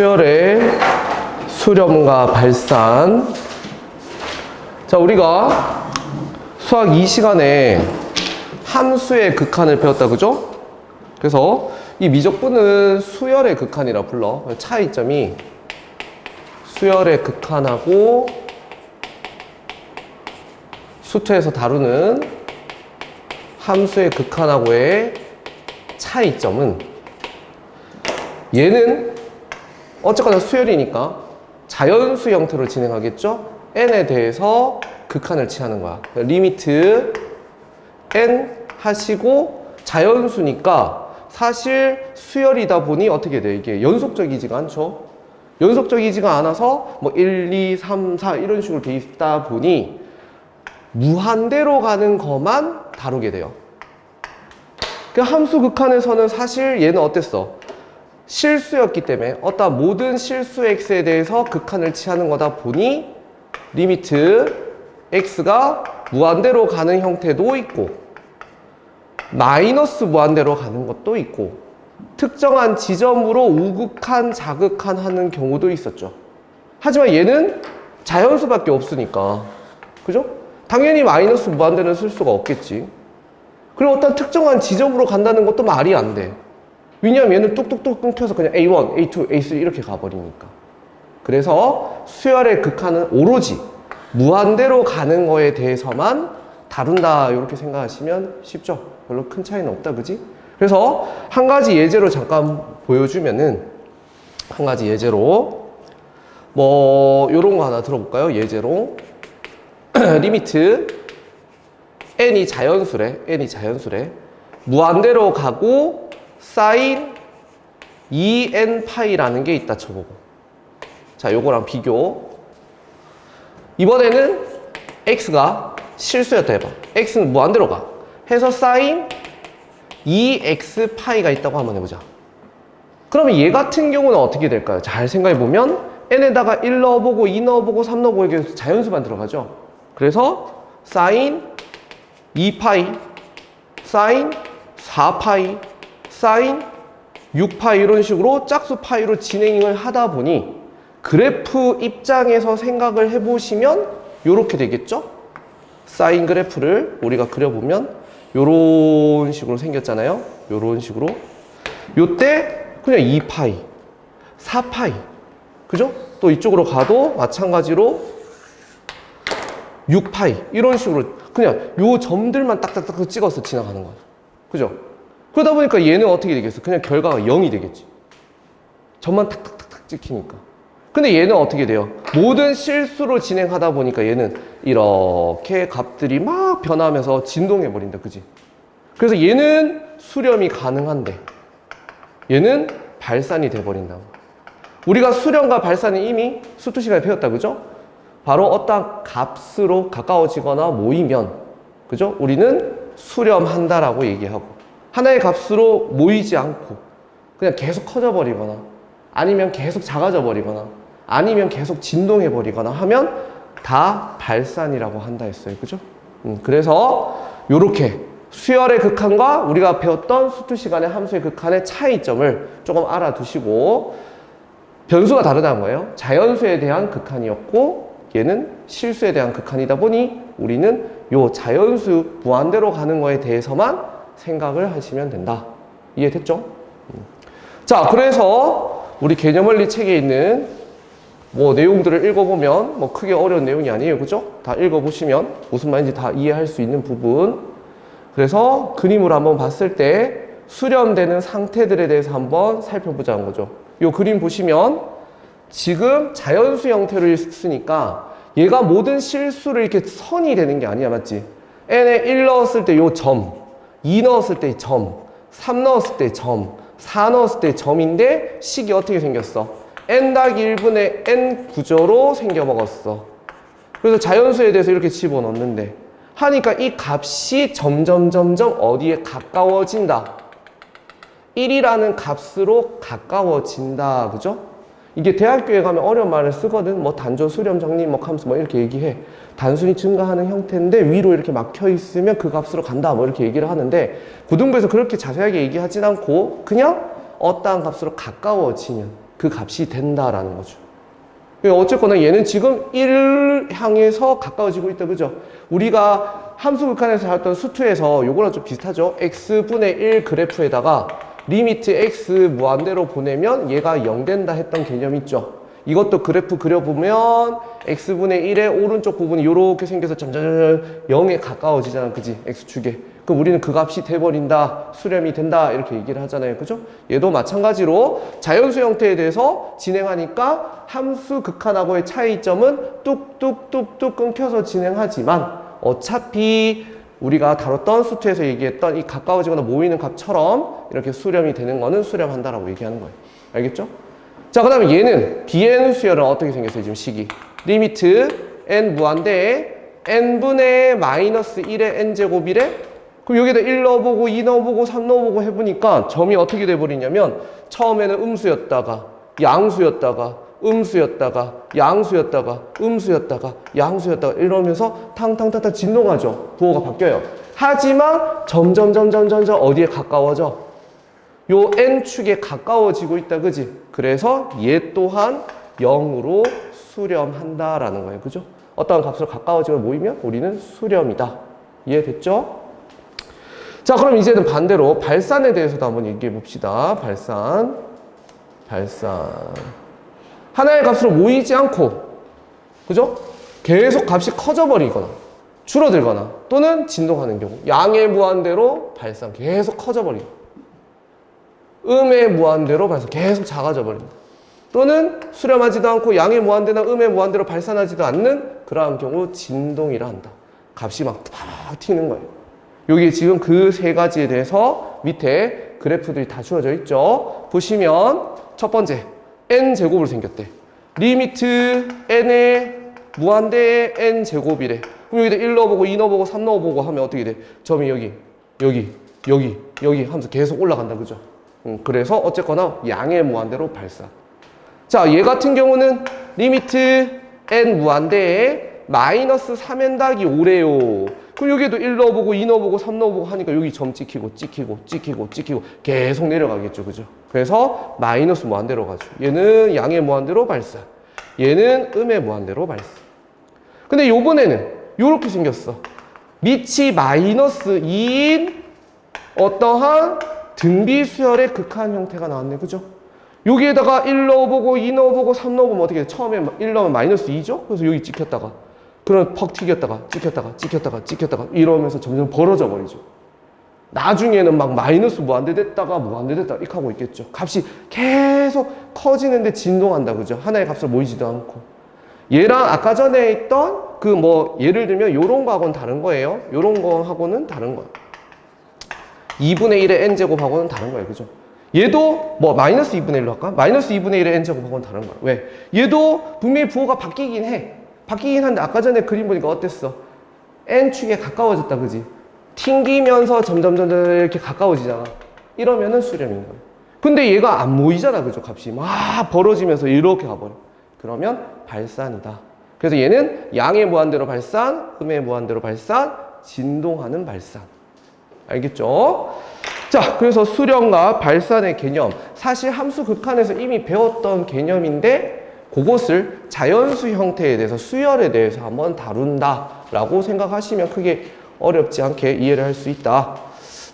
수열의 수렴과 발산. 자, 우리가 수학 2시간에 함수의 극한을 배웠다, 그죠? 그래서 이 미적분은 수열의 극한이라 불러. 차이점이 수열의 극한하고 수투에서 다루는 함수의 극한하고의 차이점은, 얘는 어쨌거나 수열이니까 자연수 형태로 진행하겠죠? n에 대해서 극한을 취하는 거야. 리미트 n 하시고, 자연수니까 사실 수열이다 보니 어떻게 돼? 이게 연속적이지가 않죠? 연속적이지가 않아서 뭐 1, 2, 3, 4 이런 식으로 돼 있다 보니 무한대로 가는 것만 다루게 돼요. 그 함수 극한에서는 사실 얘는 어땠어? 실수였기 때문에 어떤 모든 실수 x에 대해서 극한을 취하는 거다 보니 리미트 x가 무한대로 가는 형태도 있고 마이너스 무한대로 가는 것도 있고 특정한 지점으로 우극한, 자극한 하는 경우도 있었죠. 하지만 얘는 자연수밖에 없으니까, 그죠? 당연히 마이너스 무한대는 쓸 수가 없겠지. 그리고 어떤 특정한 지점으로 간다는 것도 말이 안 돼. 왜냐하면 얘는 뚝뚝뚝 끊겨서 그냥 A1, A2, A3 이렇게 가버리니까. 그래서 수열의 극한은 오로지 무한대로 가는 거에 대해서만 다룬다, 이렇게 생각하시면 쉽죠? 별로 큰 차이는 없다, 그지? 그래서 한 가지 예제로 잠깐 보여주면은, 한 가지 예제로 뭐 요런 거 하나 들어볼까요? 예제로 리미트 n이 자연수래. n이 자연수래. 무한대로 가고 사인 2n 파이라는 게 있다 쳐보고. 자, 요거랑 비교. 이번에는 x가 실수였다 해봐. x는 무한대로 가. 해서 사인 2x 파이가 있다고 한번 해보자. 그러면 얘 같은 경우는 어떻게 될까요? 잘 생각해보면 n에다가 1 넣어보고 2 넣어보고 3 넣어보고 이렇게 자연수만 들어가죠. 그래서 사인 2파이, 사인 4파이, 사인 6파이 이런 식으로 짝수 파이로 진행을 하다 보니 그래프 입장에서 생각을 해보시면 이렇게 되겠죠? 사인 그래프를 우리가 그려보면 요런 식으로 생겼잖아요. 요런 식으로. 요때 그냥 2파이, 4파이, 그죠? 또 이쪽으로 가도 마찬가지로 6파이 이런 식으로 그냥 요 점들만 딱딱딱 찍어서 지나가는 거야. 그죠? 그러다 보니까 얘는 어떻게 되겠어? 그냥 결과가 0이 되겠지. 점만 탁탁탁탁 찍히니까. 근데 얘는 어떻게 돼요? 모든 실수로 진행하다 보니까 얘는 이렇게 값들이 막 변하면서 진동해 버린다, 그지? 그래서 얘는 수렴이 가능한데 얘는 발산이 돼 버린다. 우리가 수렴과 발산은 이미 수투 시간에 배웠다, 그죠? 바로 어떤 값으로 가까워지거나 모이면, 그죠? 우리는 수렴한다라고 얘기하고, 하나의 값으로 모이지 않고 그냥 계속 커져 버리거나 아니면 계속 작아져 버리거나 아니면 계속 진동해 버리거나 하면 다 발산이라고 한다 했어요, 그죠? 그래서 요렇게 수열의 극한과 우리가 배웠던 수투 시간의 함수의 극한의 차이점을 조금 알아두시고, 변수가 다르다는 거예요. 자연수에 대한 극한이었고 얘는 실수에 대한 극한이다 보니 우리는 요 자연수 무한대로 가는 거에 대해서만 생각을 하시면 된다. 이해됐죠? 자, 그래서 우리 개념원리 책에 있는 뭐 내용들을 읽어보면 뭐 크게 어려운 내용이 아니에요, 그죠? 다 읽어보시면 무슨 말인지 다 이해할 수 있는 부분. 그래서 그림으로 한번 봤을 때 수렴되는 상태들에 대해서 한번 살펴보자는 거죠. 요 그림 보시면 지금 자연수 형태로 쓰니까 얘가 모든 실수를 이렇게 선이 되는 게 아니야, 맞지? n에 1 넣었을 때 요 점, 2 넣었을 때 점, 3 넣었을 때 점, 4 넣었을 때 점인데 식이 어떻게 생겼어? n-1분의 n 구조로 생겨먹었어. 그래서 자연수에 대해서 이렇게 집어넣는데 하니까 이 값이 점점 어디에 가까워진다. 1이라는 값으로 가까워진다, 그죠? 이게 대학교에 가면 어려운 말을 쓰거든. 뭐 단조, 수렴, 정리, 뭐 함수 뭐 이렇게 얘기해. 단순히 증가하는 형태인데 위로 이렇게 막혀 있으면 그 값으로 간다, 뭐 이렇게 얘기를 하는데 고등부에서 그렇게 자세하게 얘기하진 않고 그냥 어떠한 값으로 가까워지면, 그 값이 된다라는 거죠. 어쨌거나 얘는 지금 1을 향해서 가까워지고 있다. 그죠? 우리가 함수 극한에서 했던 수투에서 요거랑 좀 비슷하죠? x분의 1 그래프에다가 리미트 x 무한대로 보내면 얘가 0 된다 했던 개념 있죠? 이것도 그래프 그려보면 x분의 1의 오른쪽 부분이 이렇게 생겨서 점점 0에 가까워지잖아. 그지? x축에. 그럼 우리는 그 값이 돼버린다. 수렴이 된다. 이렇게 얘기를 하잖아요. 그죠? 얘도 마찬가지로 자연수 형태에 대해서 진행하니까 함수 극한하고의 차이점은 뚝뚝뚝뚝 끊겨서 진행하지만 어차피 우리가 다뤘던 수투에서 얘기했던 이 가까워지거나 모이는 값처럼 이렇게 수렴이 되는 거는 수렴한다라고 얘기하는 거예요. 알겠죠? 자, 그 다음에 얘는 bn 수열은 어떻게 생겼어요? 지금 식이 리미트 n 무한대에 n분의 마이너스 1의 n제곱이래. 그럼 여기다 1 넣어보고 2 넣어보고 3 넣어보고 해보니까 점이 어떻게 돼버리냐면 처음에는 음수였다가 양수였다가 음수였다가 양수였다가 음수였다가 양수였다가 이러면서 탕탕탕탕 진동하죠. 부호가 바뀌어요. 하지만 점점 어디에 가까워져? 요 n축에 가까워지고 있다. 그지? 그래서 얘 또한 0으로 수렴한다라는 거예요. 그죠? 어떠한 값으로 가까워지고 모이면 우리는 수렴이다. 이해됐죠? 자, 그럼 이제는 반대로 발산에 대해서도 한번 얘기해 봅시다. 발산. 하나의 값으로 모이지 않고, 그죠? 계속 값이 커져버리거나, 줄어들거나, 또는 진동하는 경우. 양의 무한대로 발산, 계속 커져버리고, 음의 무한대로 발산, 계속 작아져 버립니다. 또는 수렴하지도 않고 양의 무한대나 음의 무한대로 발산하지도 않는 그러한 경우 진동이라 한다. 값이 막 튀는 거예요. 여기 지금 그 세 가지에 대해서 밑에 그래프들이 다 주어져 있죠. 보시면 첫 번째 n제곱으로 생겼대. 리미트 n의 무한대의 n제곱이래. 그럼 여기다 1 넣어보고 2 넣어보고 3 넣어보고 하면 어떻게 돼? 점이 여기 하면서 계속 올라간다. 그죠? 그래서 어쨌거나 양의 무한대로 발산. 자, 얘 같은 경우는 리미트 n 무한대에 마이너스 3n 더하기 5래요. 그럼 여기에도 1 넣어보고 2 넣어보고 3 넣어보고 하니까 여기 점 찍히고 계속 내려가겠죠. 그죠? 그래서 마이너스 무한대로 가죠. 얘는 양의 무한대로 발산. 얘는 음의 무한대로 발산. 근데 요번에는 요렇게 생겼어. 밑이 마이너스 2인 어떠한 등비수열의 극한 형태가 나왔네. 그죠? 여기에다가 1 넣어보고 2 넣어보고 3 넣어보면 어떻게 돼? 처음에 1 넣으면 마이너스 2죠? 그래서 여기 찍혔다가 그럼 퍽 튀겼다가 찍혔다가 이러면서 점점 벌어져 버리죠. 나중에는 막 마이너스 무한대 됐다가 무한대 됐다가 이렇게 하고 있겠죠. 값이 계속 커지는데 진동한다. 그죠? 하나의 값으로 모이지도 않고. 얘랑 아까 전에 있던 그 뭐 예를 들면 요런 거하고는 다른 거예요. 요런 거하고는 다른 거예요. 2분의 1의 n제곱하고는 다른 거예요. 그죠? 얘도 뭐 마이너스 2분의 1로 할까? 마이너스 2분의 1의 n제곱하고는 다른 거야. 왜? 얘도 분명히 부호가 바뀌긴 해. 바뀌긴 한데 아까 전에 그림 보니까 어땠어? n축에 가까워졌다. 그지? 튕기면서 점점 이렇게 가까워지잖아. 이러면은 수렴인 거예요. 근데 얘가 안 모이잖아. 그죠? 값이 막 벌어지면서 이렇게 가버려. 그러면 발산이다. 그래서 얘는 양의 무한대로 발산, 음의 무한대로 발산, 진동하는 발산. 알겠죠? 자, 그래서 수렴과 발산의 개념, 사실 함수 극한에서 이미 배웠던 개념인데 그것을 자연수 형태에 대해서 수열에 대해서 한번 다룬다라고 생각하시면 크게 어렵지 않게 이해를 할 수 있다.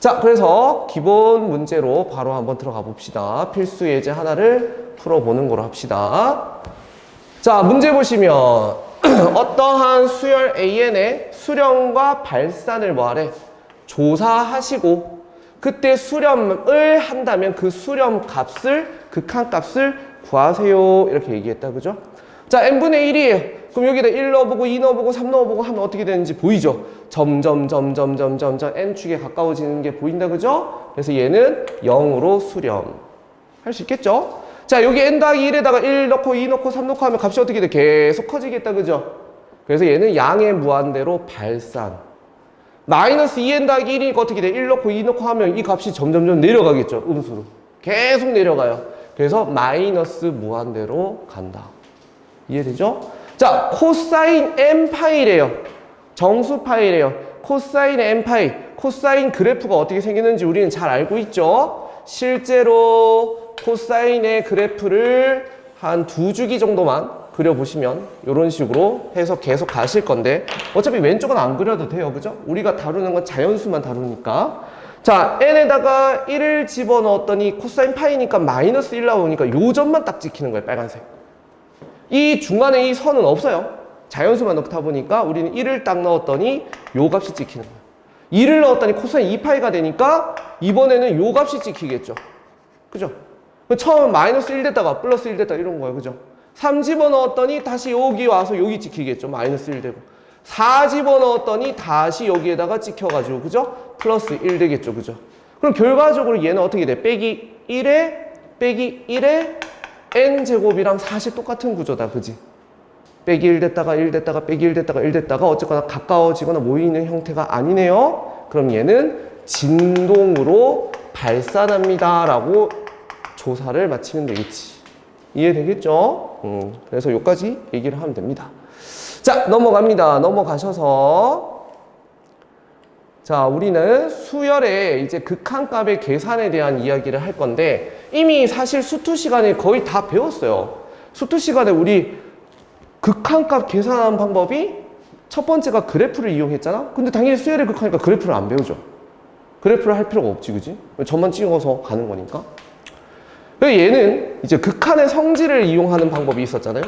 자, 그래서 기본 문제로 바로 한번 들어가 봅시다. 필수 예제 하나를 풀어보는 거로 합시다. 자, 문제 보시면 어떠한 수열 AN의 수렴과 발산을 뭐하래? 조사하시고 그때 수렴을 한다면 그 수렴 값을 극한값을 구하세요. 이렇게 얘기했다. 그죠? 자, n분의 1이에요. 그럼 여기다 1 넣어보고 2 넣어보고 3 넣어보고 하면 어떻게 되는지 보이죠? 점점 n축에 가까워지는 게 보인다. 그죠? 그래서 얘는 0으로 수렴. 할 수 있겠죠? 자, 여기 n 더하기 1에다가 1 넣고 2 넣고 3 넣고 하면 값이 어떻게 돼? 계속 커지겠다. 그죠? 그래서 얘는 양의 무한대로 발산. 마이너스 2n 더하기 1이니까 어떻게 돼? 1 넣고 2 넣고 하면 이 값이 점점 내려가겠죠. 음수로. 계속 내려가요. 그래서 마이너스 무한대로 간다. 이해되죠? 자, 코사인 n파이래요. 정수파이래요. 코사인 n파이. 코사인 그래프가 어떻게 생기는지 우리는 잘 알고 있죠? 실제로 코사인의 그래프를 한 2주기 정도만 그려보시면 이런 식으로 해서 계속 가실 건데 어차피 왼쪽은 안 그려도 돼요. 그죠? 우리가 다루는 건 자연수만 다루니까. 자, n에다가 1을 집어넣었더니 코사인 파이니까 마이너스 1 나오니까 요 점만 딱 찍히는 거예요. 빨간색. 이 중간에 이 선은 없어요. 자연수만 넣다 보니까 우리는 1을 딱 넣었더니 요 값이 찍히는 거예요. 2를 넣었더니 코사인 2파이가 되니까 이번에는 요 값이 찍히겠죠. 그죠? 처음 마이너스 1 됐다가 플러스 1 됐다 이런 거예요. 그죠? 3 집어넣었더니 다시 여기 와서 여기 찍히겠죠. 마이너스 1 되고. 4 집어넣었더니 다시 여기에다가 찍혀가지고, 그죠? 플러스 1 되겠죠. 그죠? 그럼 결과적으로 얘는 어떻게 돼? 빼기 1에 n제곱이랑 사실 똑같은 구조다. 그지? 빼기 1 됐다가 1 됐다가 빼기 1 됐다가 1 됐다가 어쨌거나 가까워지거나 모이는 형태가 아니네요. 그럼 얘는 진동으로 발산합니다. 라고 조사를 마치면 되겠지. 이해되겠죠? 그래서 여기까지 얘기를 하면 됩니다. 자, 넘어갑니다. 넘어가셔서 자, 우리는 수열의 이제 극한값의 계산에 대한 이야기를 할 건데 이미 사실 수투 시간에 거의 다 배웠어요. 수투 시간에 우리 극한값 계산하는 방법이 첫 번째가 그래프를 이용했잖아? 근데 당연히 수열의 극한이니까 그래프를 안 배우죠. 그래프를 할 필요가 없지, 그지? 점만 찍어서 가는 거니까. 얘는 이제 극한의 성질을 이용하는 방법이 있었잖아요.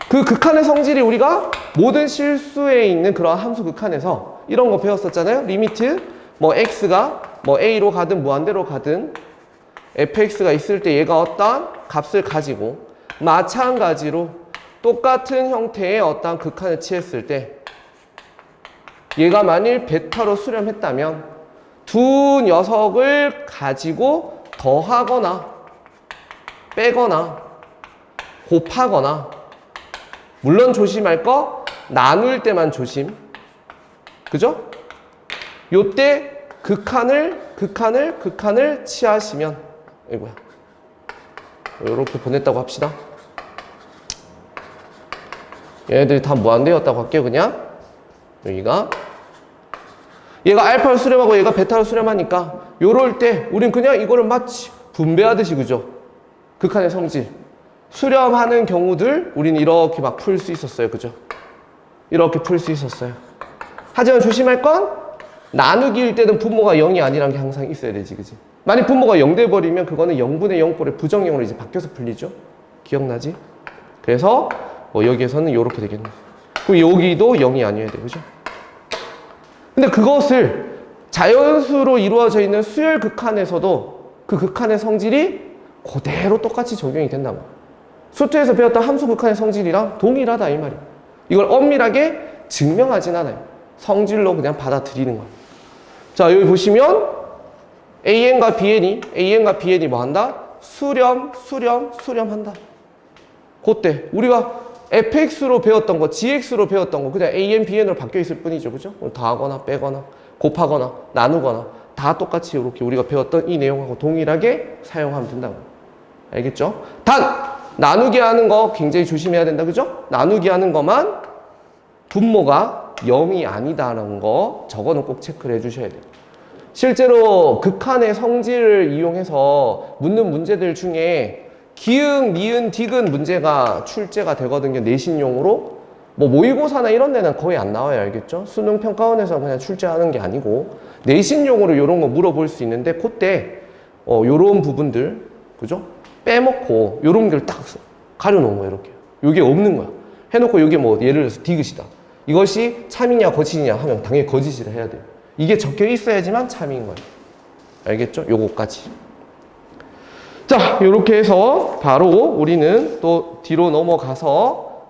그 극한의 성질이 우리가 모든 실수에 있는 그런 함수 극한에서 이런 거 배웠었잖아요. 리미트 뭐 x가 뭐 a로 가든 무한대로 가든 fx가 있을 때 얘가 어떤 값을 가지고 마찬가지로 똑같은 형태의 어떤 극한을 취했을 때 얘가 만일 베타로 수렴했다면 두 녀석을 가지고 더하거나 빼거나 곱하거나 물론 조심할 거 나눌 때만 조심. 그죠? 요때 극한을 취하시면 이거야. 요렇게 보냈다고 합시다. 얘네들이 다 무한대였다고 할게요. 그냥 여기가 얘가 알파를 수렴하고 얘가 베타를 수렴하니까 요럴 때 우린 그냥 이거를 마치 분배하듯이, 그죠? 극한의 성질 수렴하는 경우들 우리는 이렇게 막 풀 수 있었어요. 그죠? 이렇게 풀 수 있었어요. 하지만 조심할 건 나누기일 때는 분모가 0이 아니란 게 항상 있어야 되지. 그지? 만약 분모가 0 돼버리면 그거는 0분의 0꼴의 부정형으로 이제 바뀌어서 풀리죠? 기억나지? 그래서 뭐 여기에서는 이렇게 되겠네. 그리고 여기도 0이 아니어야 돼. 그죠? 근데 그것을 자연수로 이루어져 있는 수열 극한에서도 그 극한의 성질이 그대로 똑같이 적용이 된단 말이야. 수투에서 배웠던 함수 극한의 성질이랑 동일하다 이 말이야. 이걸 엄밀하게 증명하진 않아요. 성질로 그냥 받아들이는 거야. 자, 여기 보시면 AN과 BN이 뭐 한다? 수렴한다. 그때 우리가 fx로 배웠던 거, gx로 배웠던 거 그냥 an, bn으로 바뀌어 있을 뿐이죠. 그죠? 더하거나 빼거나 곱하거나 나누거나 다 똑같이 이렇게 우리가 배웠던 이 내용하고 동일하게 사용하면 된다고. 알겠죠? 단! 나누기 하는 거 굉장히 조심해야 된다. 그죠? 나누기 하는 것만 분모가 0이 아니다라는 거 저거는 꼭 체크를 해주셔야 돼요. 실제로 극한의 성질을 이용해서 묻는 문제들 중에 기응, 니은, 디귿 문제가 출제가 되거든요. 내신용으로. 뭐 모의고사나 이런 데는 거의 안 나와요. 알겠죠? 수능 평가원에서 그냥 출제하는 게 아니고 내신용으로 이런 거 물어볼 수 있는데 그때 요런 부분들, 그죠? 빼먹고 요런 걸 딱 가려놓은 거예요. 이렇게. 요게 없는 거야. 해놓고 요게 뭐 예를 들어서 디귿이다. 이것이 참이냐 거짓이냐 하면 당연히 거짓이라 해야 돼요. 이게 적혀 있어야지만 참인 거예요. 알겠죠? 요거까지. 자, 요렇게 해서 바로 우리는 또 뒤로 넘어가서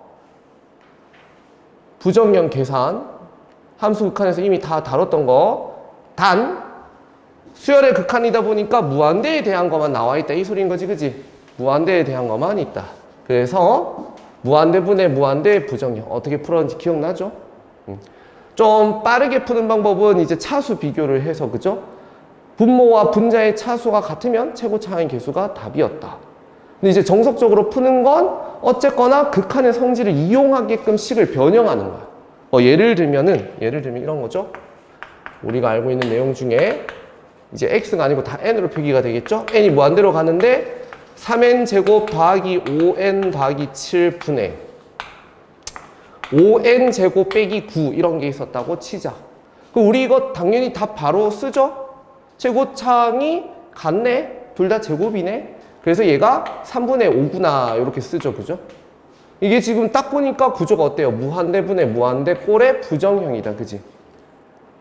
부정형 계산 함수 극한에서 이미 다 다뤘던 거 단 수열의 극한이다 보니까 무한대에 대한 것만 나와 있다 이 소리인 거지, 그지? 무한대에 대한 것만 있다. 그래서 무한대분의 무한대 부정형 어떻게 풀었는지 기억나죠? 좀 빠르게 푸는 방법은 이제 차수 비교를 해서, 그죠? 분모와 분자의 차수가 같으면 최고차항의 개수가 답이었다. 근데 이제 정석적으로 푸는 건 어쨌거나 극한의 성질을 이용하게끔 식을 변형하는 거야. 예를 들면 이런 거죠. 우리가 알고 있는 내용 중에 이제 x가 아니고 다 n으로 표기가 되겠죠? n이 무한대로 가는데 3n 제곱 더하기 5n 더하기 7분의 5n 제곱 빼기 9 이런 게 있었다고 치자. 그럼 우리 이거 당연히 답 바로 쓰죠? 최고창이 같네? 둘 다 제곱이네? 그래서 얘가 3분의 5구나 이렇게 쓰죠. 그죠? 이게 지금 딱 보니까 구조가 어때요? 무한대 분의 무한대 꼴의 부정형이다. 그지?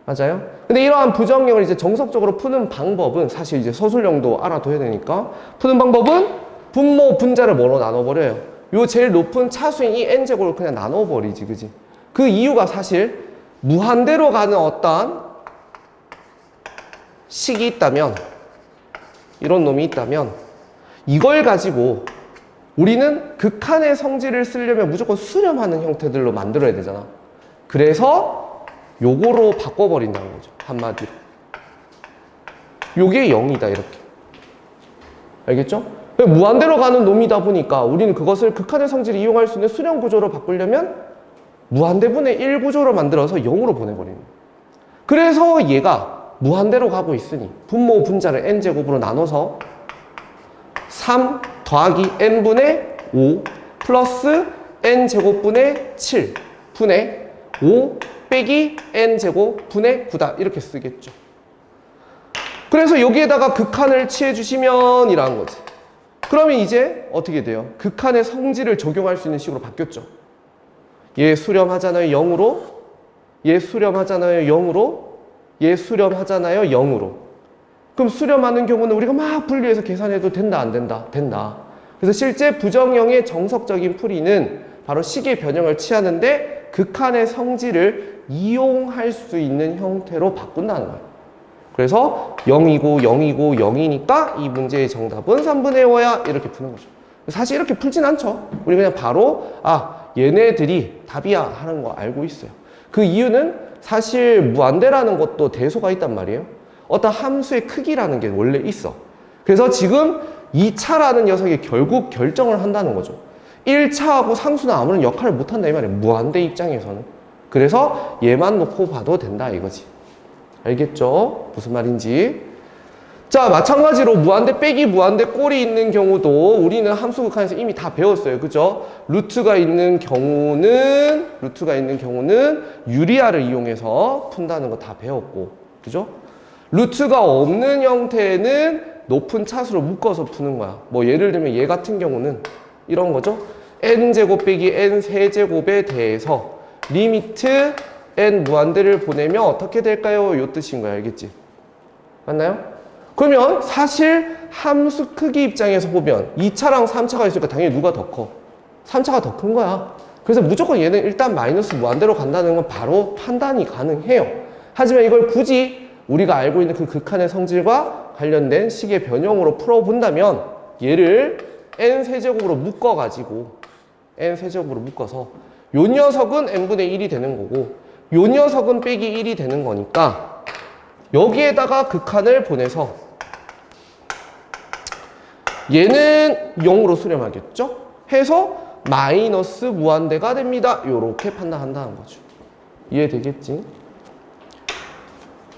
맞아요? 근데 이러한 부정형을 이제 정석적으로 푸는 방법은 사실 이제 서술형도 알아둬야 되니까 푸는 방법은 분모 분자를 뭐로 나눠버려요? 요 제일 높은 차수인 이 n제곱을 그냥 나눠버리지. 그지? 그 이유가 사실 무한대로 가는 어떠한 식이 있다면 이런 놈이 있다면 이걸 가지고 우리는 극한의 성질을 쓰려면 무조건 수렴하는 형태들로 만들어야 되잖아. 그래서 요거로 바꿔버린다는 거죠. 한마디로. 요게 0이다 이렇게. 알겠죠? 무한대로 가는 놈이다 보니까 우리는 그것을 극한의 성질을 이용할 수 있는 수렴 구조로 바꾸려면 무한대분의 1 구조로 만들어서 0으로 보내버리는 거예요. 그래서 얘가 무한대로 가고 있으니 분모 분자를 n제곱으로 나눠서 3 더하기 n분의 5 플러스 n제곱분의 7 분의 5 빼기 n제곱분의 9다 이렇게 쓰겠죠. 그래서 여기에다가 극한을 취해주시면 이라는 거지. 그러면 이제 어떻게 돼요? 극한의 성질을 적용할 수 있는 식으로 바뀌었죠. 얘 수렴하잖아요 0으로, 얘 수렴하잖아요 0으로, 얘 수렴하잖아요 0으로. 그럼 수렴하는 경우는 우리가 막 분리해서 계산해도 된다 안 된다? 된다. 그래서 실제 부정형의 정석적인 풀이는 바로 식의 변형을 취하는데 극한의 성질을 이용할 수 있는 형태로 바꾼다는 거예요. 그래서 0이고 0이고 0이니까 이 문제의 정답은 3분의 5야 이렇게 푸는 거죠. 사실 이렇게 풀진 않죠. 우리 그냥 바로 얘네들이 답이야 하는 거 알고 있어요. 그 이유는 사실 무한대라는 것도 대소가 있단 말이에요. 어떤 함수의 크기라는 게 원래 있어. 그래서 지금 2차라는 녀석이 결국 결정을 한다는 거죠. 1차하고 상수나 아무런 역할을 못한다 이 말이에요. 무한대 입장에서는. 그래서 얘만 놓고 봐도 된다 이거지. 알겠죠? 무슨 말인지. 자, 마찬가지로 무한대 빼기 무한대 꼴이 있는 경우도 우리는 함수 극한에서 이미 다 배웠어요. 그죠? 루트가 있는 경우는 유리아를 이용해서 푼다는 거 다 배웠고. 그죠? 루트가 없는 형태는 높은 차수로 묶어서 푸는 거야. 뭐 예를 들면 얘 같은 경우는 이런 거죠. n제곱 빼기 n 세제곱에 대해서 리미트 n 무한대를 보내면 어떻게 될까요? 요 뜻인 거야. 알겠지? 맞나요? 그러면 사실 함수 크기 입장에서 보면 2차랑 3차가 있으니까 당연히 누가 더 커? 3차가 더 큰 거야. 그래서 무조건 얘는 일단 마이너스 무한대로 간다는 건 바로 판단이 가능해요. 하지만 이걸 굳이 우리가 알고 있는 그 극한의 성질과 관련된 식의 변형으로 풀어본다면 얘를 n세제곱으로 묶어가지고 n세제곱으로 묶어서 요 녀석은 n분의 1이 되는 거고 요 녀석은 빼기 1이 되는 거니까 여기에다가 극한을 보내서 얘는 0으로 수렴하겠죠? 해서 마이너스 무한대가 됩니다. 요렇게 판단한다는 거죠. 이해되겠지?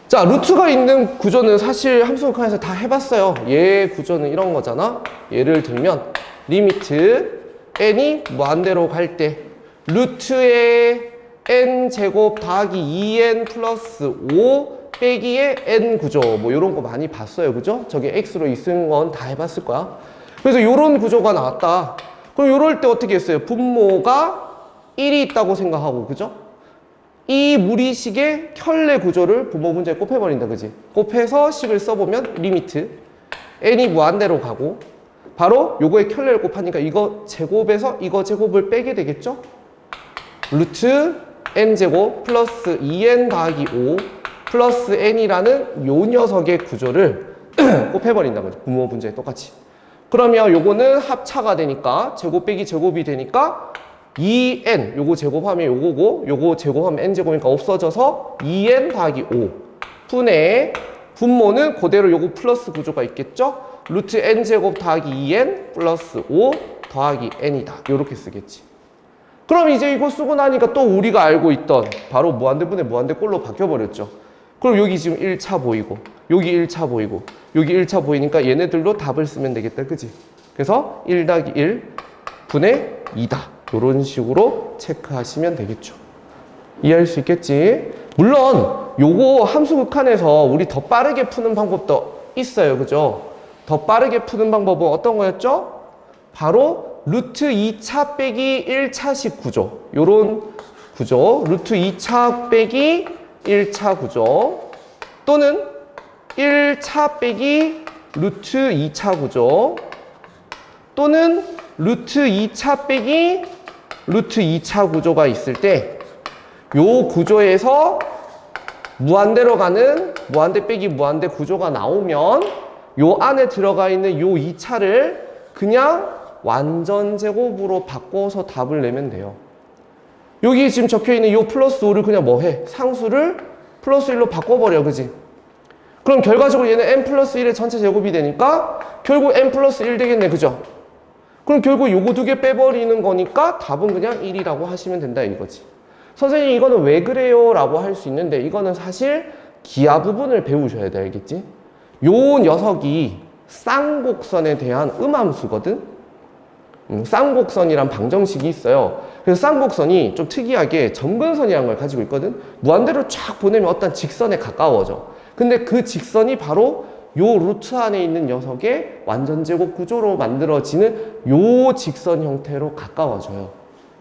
자, 루트가 있는 구조는 사실 함수 극한에서 다 해봤어요. 얘 구조는 이런 거잖아. 예를 들면 리미트 n이 무한대로 갈 때 루트의 n제곱 더하기 2n 플러스 5 빼기의 n 구조 뭐 이런 거 많이 봤어요. 그죠? 저게 x로 있은 건 다 해봤을 거야. 그래서 이런 구조가 나왔다. 그럼 이럴 때 어떻게 했어요? 분모가 1이 있다고 생각하고, 그죠? 이 무리식의 켤레 구조를 분모 문제에 곱해버린다. 그지? 곱해서 식을 써보면 리미트 n이 무한대로 가고 바로 요거에 켤레를 곱하니까 이거 제곱에서 이거 제곱을 빼게 되겠죠? 루트 n제곱 플러스 2n 더하기 5 플러스 n이라는 요 녀석의 구조를 곱해버린다는 거죠. 분모 문제에 똑같이. 그러면 요거는 합차가 되니까 제곱 빼기 제곱이 되니까 2n 요거 제곱하면 요거고 요거 제곱하면 n제곱이니까 없어져서 2n 더하기 5 분의 분모는 그대로 요거 플러스 구조가 있겠죠? 루트 n제곱 더하기 2n 플러스 5 더하기 n이다. 요렇게 쓰겠지. 그럼 이제 이거 쓰고 나니까 또 우리가 알고 있던 바로 무한대분의 무한대꼴로 바뀌어버렸죠. 그럼 여기 지금 1차 보이고 여기 1차 보이고 여기 1차 보이니까 얘네들로 답을 쓰면 되겠다. 그지? 그래서 1 더하기 1 분의 2다. 이런 식으로 체크하시면 되겠죠. 이해할 수 있겠지? 물론 요거 함수 극한에서 우리 더 빠르게 푸는 방법도 있어요. 그죠? 더 빠르게 푸는 방법은 어떤 거였죠? 바로 루트 2차 빼기 1차식 구조. 요런 구조. 루트 2차 빼기 1차 구조. 또는 1차 빼기 루트 2차 구조. 또는 루트 2차 빼기 루트 2차 구조가 있을 때 요 구조에서 무한대로 가는 무한대 빼기 무한대 구조가 나오면 요 안에 들어가 있는 요 2차를 그냥 완전 제곱으로 바꿔서 답을 내면 돼요. 여기 지금 적혀 있는 요 플러스 5를 그냥 뭐 해? 상수를 플러스 1로 바꿔버려. 그지? 그럼 결과적으로 얘는 n 플러스 1의 전체 제곱이 되니까 결국 n 플러스 1 되겠네. 그죠? 그럼 결국 요거 두 개 빼버리는 거니까 답은 그냥 1이라고 하시면 된다 이거지. 선생님 이거는 왜 그래요? 라고 할 수 있는데 이거는 사실 기하 부분을 배우셔야 돼. 알겠지? 요 녀석이 쌍곡선에 대한 음함수거든? 쌍곡선이란 방정식이 있어요. 그래서 쌍곡선이 좀 특이하게 점근선이라는 걸 가지고 있거든? 무한대로 쫙 보내면 어떤 직선에 가까워져. 근데 그 직선이 바로 요 루트 안에 있는 녀석의 완전제곱 구조로 만들어지는 요 직선 형태로 가까워져요.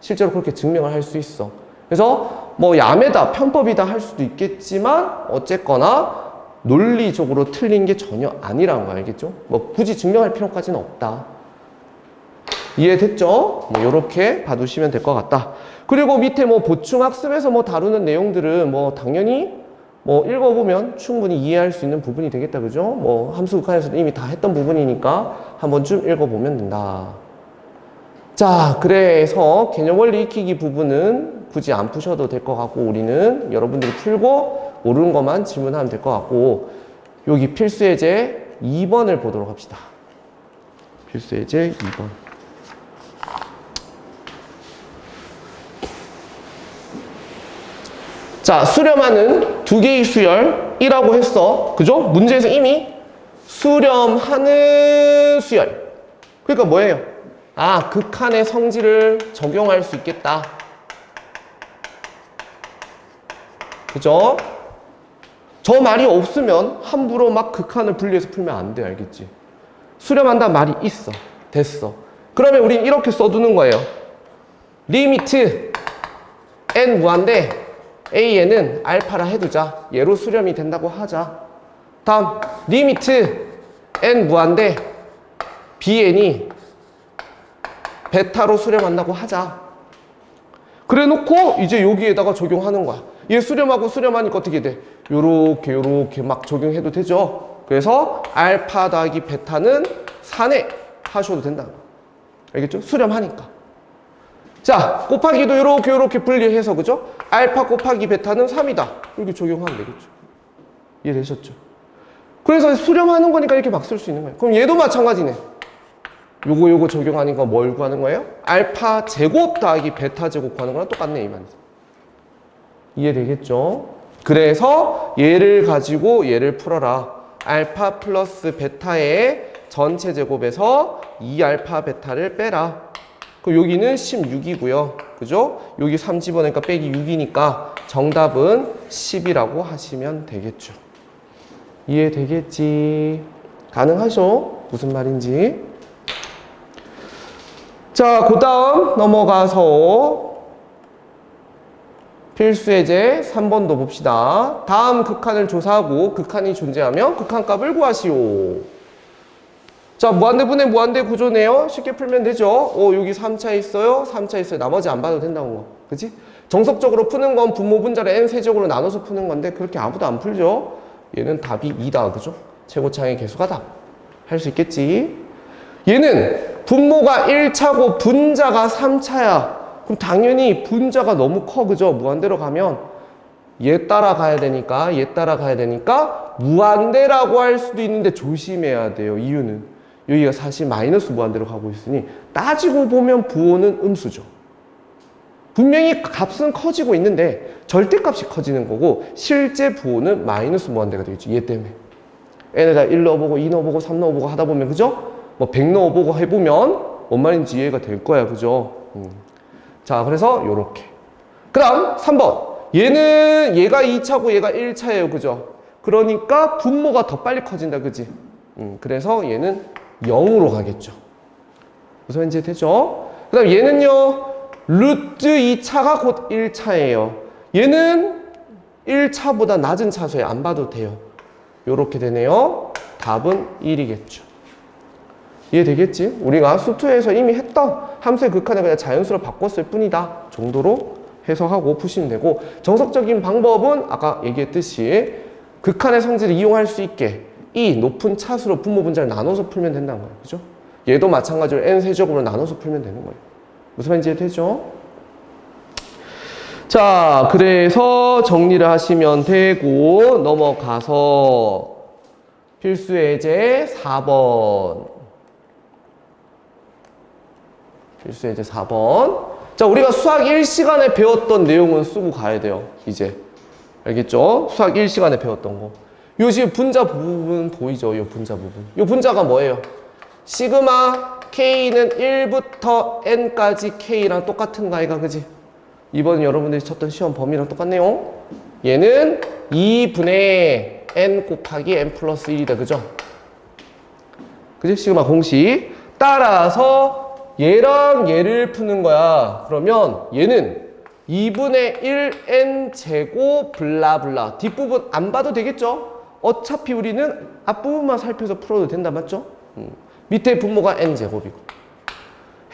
실제로 그렇게 증명을 할 수 있어. 그래서 뭐 야매다, 편법이다 할 수도 있겠지만 어쨌거나 논리적으로 틀린 게 전혀 아니라는 거 알겠죠? 뭐 굳이 증명할 필요까지는 없다. 이해됐죠? 뭐 요렇게 봐두시면 될 것 같다. 그리고 밑에 뭐 보충학습에서 뭐 다루는 내용들은 뭐 당연히 뭐 읽어보면 충분히 이해할 수 있는 부분이 되겠다. 그죠? 뭐 함수 극한에서도 이미 다 했던 부분이니까 한 번쯤 읽어보면 된다. 자, 그래서 개념 원리 익히기 부분은 굳이 안 푸셔도 될 것 같고 우리는 여러분들이 풀고 모르는 것만 질문하면 될 것 같고 여기 필수 예제 2번을 보도록 합시다. 필수 예제 2번. 자, 수렴하는 두 개의 수열이라고 했어. 그죠? 문제에서 이미 수렴하는 수열. 그러니까 뭐예요? 아, 극한의 성질을 적용할 수 있겠다. 그죠? 저 말이 없으면 함부로 막 극한을 분리해서 풀면 안 돼. 알겠지? 수렴한다는 말이 있어. 됐어. 그러면 우린 이렇게 써두는 거예요. 리미트 n 무한대 a에는 알파라 해두자. 얘로 수렴이 된다고 하자. 다음 리미트 n 무한대 bn이 베타로 수렴한다고 하자. 그래 놓고 이제 여기에다가 적용하는 거야. 얘 수렴하고 수렴하니까 어떻게 돼? 요렇게 막 적용해도 되죠. 그래서 알파 더하기 베타는 4네 하셔도 된다는 거. 알겠죠? 수렴하니까. 자, 곱하기도 요렇게 분리해서 그죠? 알파 곱하기 베타는 3이다. 이렇게 적용하면 되겠죠. 이해되셨죠? 그래서 수렴하는 거니까 이렇게 막 쓸 수 있는 거예요. 그럼 얘도 마찬가지네. 요거 적용하니까 뭘 구하는 거예요? 알파 제곱 더하기 베타 제곱 구하는 거랑 똑같네 이 말이죠. 이해되겠죠? 그래서 얘를 가지고 얘를 풀어라. 알파 플러스 베타의 전체 제곱에서 2알파 베타를 빼라. 그럼 여기는 16이고요. 그죠? 여기 3 집어넣으니까 빼기 6이니까 정답은 10이라고 하시면 되겠죠. 이해되겠지? 가능하죠? 무슨 말인지. 자, 그 다음 넘어가서 필수 예제 3번도 봅시다. 다음 극한을 조사하고 극한이 존재하면 극한값을 구하시오. 자, 무한대분의 무한대 구조네요. 쉽게 풀면 되죠. 여기 3차 있어요. 3차 있어요. 나머지 안 봐도 된다는 거. 그치? 정석적으로 푸는 건 분모 분자를 n 세제곱으로 나눠서 푸는 건데 그렇게 아무도 안 풀죠. 얘는 답이 2다. 그죠? 최고차의 개수가 답. 할 수 있겠지? 얘는 분모가 1차고 분자가 3차야. 그럼 당연히 분자가 너무 커. 그죠? 무한대로 가면 얘 따라가야 되니까 무한대라고 할 수도 있는데 조심해야 돼요. 이유는 여기가 사실 마이너스 무한대로 가고 있으니 따지고 보면 부호는 음수죠. 분명히 값은 커지고 있는데 절대값이 커지는 거고 실제 부호는 마이너스 무한대가 되겠죠. 얘 때문에. n에다 1 넣어보고 2 넣어보고 3 넣어보고 하다 보면 그죠? 뭐 100 넣어보고 해보면 뭔 말인지 이해가 될 거야. 그죠? 자, 그래서 요렇게. 그 다음 3번. 얘가 2차고 얘가 1차예요. 그죠? 그러니까 분모가 더 빨리 커진다. 그지? 그래서 얘는 0으로 가겠죠. 무슨 말인지 되죠? 그 다음 얘는요. 루트 2차가 곧 1차예요. 얘는 1차보다 낮은 차수에 안 봐도 돼요. 요렇게 되네요. 답은 1이겠죠. 이해되겠지? 우리가 수투에서 이미 했던 함수의 극한을 그냥 자연수로 바꿨을 뿐이다 정도로 해석하고 푸시면 되고, 정석적인 방법은 아까 얘기했듯이 극한의 성질을 이용할 수 있게 이 높은 차수로 분모 분자를 나눠서 풀면 된다는 거예요. 그죠? 얘도 마찬가지로 n 세제곱으로 나눠서 풀면 되는 거예요. 무슨 말인지 되죠? 자, 그래서 정리를 하시면 되고 넘어가서 필수 예제 4번. 필수 예제 4번. 자, 우리가 수학 1시간에 배웠던 내용은 쓰고 가야 돼요. 이제. 알겠죠? 수학 1시간에 배웠던 거. 요 지금 분자 부분 보이죠? 요 분자 부분. 요 분자가 뭐예요? 시그마 K는 1부터 N까지 K랑 똑같은 거 아이가, 그지? 이번 여러분들이 쳤던 시험 범위랑 똑같네요. 얘는 2분의 N 곱하기 N 플러스 1이다. 그죠? 그지? 시그마 공식. 따라서 얘랑 얘를 푸는 거야. 그러면 얘는 2분의 1N 제곱 블라블라. 뒷부분 안 봐도 되겠죠? 어차피 우리는 앞부분만 살펴서 풀어도 된다. 맞죠? 밑에 분모가 N 제곱이고.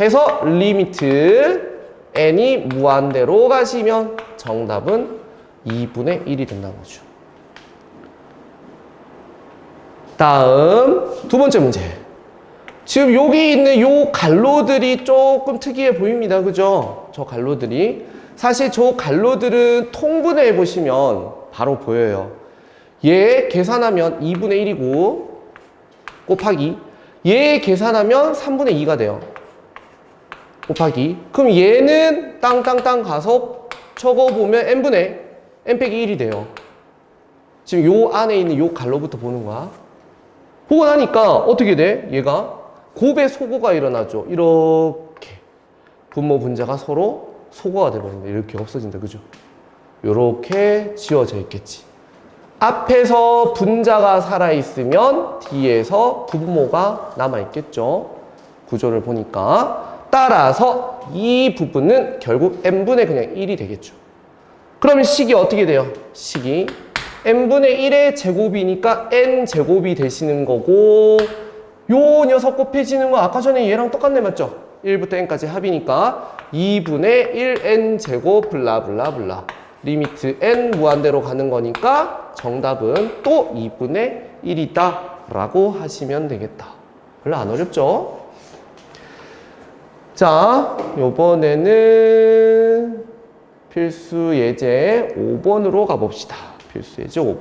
해서 리미트 n이 무한대로 가시면 정답은 2분의 1이 된다는 거죠. 다음 두 번째 문제. 지금 여기 있는 요 갈로들이 조금 특이해 보입니다. 그죠? 저 갈로들이. 사실 저 갈로들은 통분해 보시면 바로 보여요. 얘 계산하면 2분의 1이고 곱하기 얘 계산하면 3분의 2가 돼요. 곱하기. 그럼 얘는 땅땅땅 가서 적어보면 n분의 n 빼기 1이 돼요. 지금 요 안에 있는 요 갈로부터 보는 거야. 보고 나니까 어떻게 돼? 얘가 곱의 소거가 일어나죠. 이렇게 분모 분자가 서로 소거가 돼버린다. 이렇게 없어진다. 그죠? 이렇게 지워져 있겠지. 앞에서 분자가 살아있으면 뒤에서 분모가 남아있겠죠. 구조를 보니까. 따라서 이 부분은 결국 n분의 그냥 1이 되겠죠. 그러면 식이 어떻게 돼요? 식이 n분의 1의 제곱이니까 n제곱이 되시는 거고, 요 녀석 곱해지는 거 아까 전에 얘랑 똑같네. 맞죠? 1부터 n까지 합이니까 2분의 1n제곱 블라블라블라. 리미트 n 무한대로 가는 거니까 정답은 또 2분의 1이다 라고 하시면 되겠다. 별로 안 어렵죠? 자, 요번에는 필수 예제 5번으로 가봅시다. 필수 예제 5번.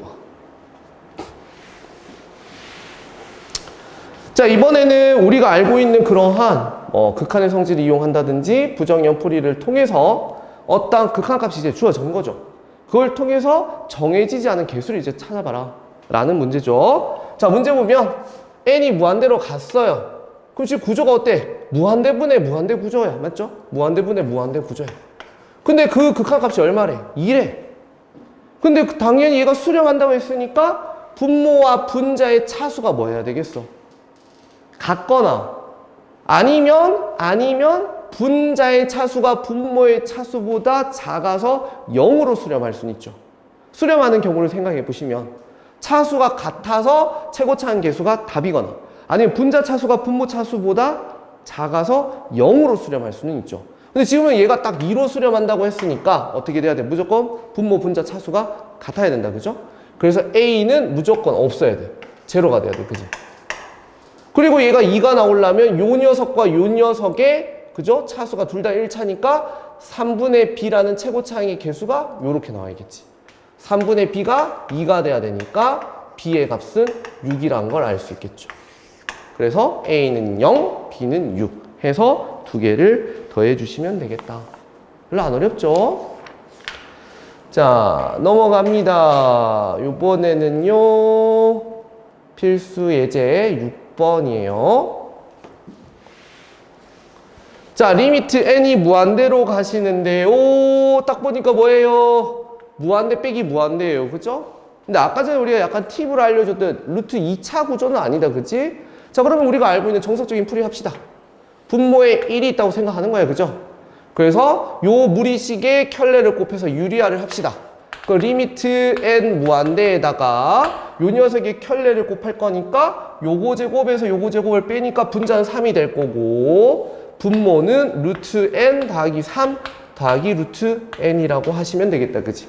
자, 이번에는 우리가 알고 있는 그러한 극한의 성질을 이용한다든지 부정연풀이를 통해서 어떤 극한값이 이제 주어진 거죠. 그걸 통해서 정해지지 않은 개수를 이제 찾아봐라 라는 문제죠. 자, 문제 보면 n이 무한대로 갔어요. 그럼 지금 구조가 어때? 무한대분의 무한대 구조야. 맞죠? 무한대분의 무한대 구조야. 근데 그 극한값이 얼마래? 2래. 근데 당연히 얘가 수렴한다고 했으니까 분모와 분자의 차수가 뭐 해야 되겠어? 같거나 아니면 분자의 차수가 분모의 차수보다 작아서 0으로 수렴할 수는 있죠. 수렴하는 경우를 생각해 보시면 차수가 같아서 최고차항 계수가 답이거나 아니면 분자 차수가 분모 차수보다 작아서 0으로 수렴할 수는 있죠. 근데 지금은 얘가 딱 2로 수렴한다고 했으니까 어떻게 돼야 돼? 무조건 분모 분자 차수가 같아야 된다. 그죠? 그래서 A는 무조건 없어야 돼. 제로가 돼야 돼. 그지? 그리고 얘가 2가 나오려면 요 녀석과 요 녀석의 그죠? 차수가 둘 다 1차니까 3분의 B라는 최고차항의 개수가 요렇게 나와야겠지. 3분의 B가 2가 돼야 되니까 B의 값은 6이라는 걸 알 수 있겠죠. 그래서 A는 0, B는 6 해서 두 개를 더해 주시면 되겠다 별로 안 어렵죠? 자, 넘어갑니다. 이번에는요, 필수 예제 6번이에요. 자, 리미트 n이 무한대로 가시는데요. 딱 보니까 뭐예요? 무한대 빼기 무한대예요. 그죠? 근데 아까 전에 우리가 약간 팁으로 알려줬던 루트 2차 구조는 아니다. 그치? 자, 그러면 우리가 알고 있는 정석적인 풀이 합시다. 분모에 1이 있다고 생각하는 거예요. 그죠? 그래서 요 무리식의 켤레를 곱해서 유리화를 합시다. 그 리미트 n 무한대에다가 요 녀석의 켤레를 곱할 거니까 요거 제곱에서 요거 제곱을 빼니까 분자는 3이 될 거고 분모는 루트 n 더하기 3 더하기 루트 n이라고 하시면 되겠다. 그지?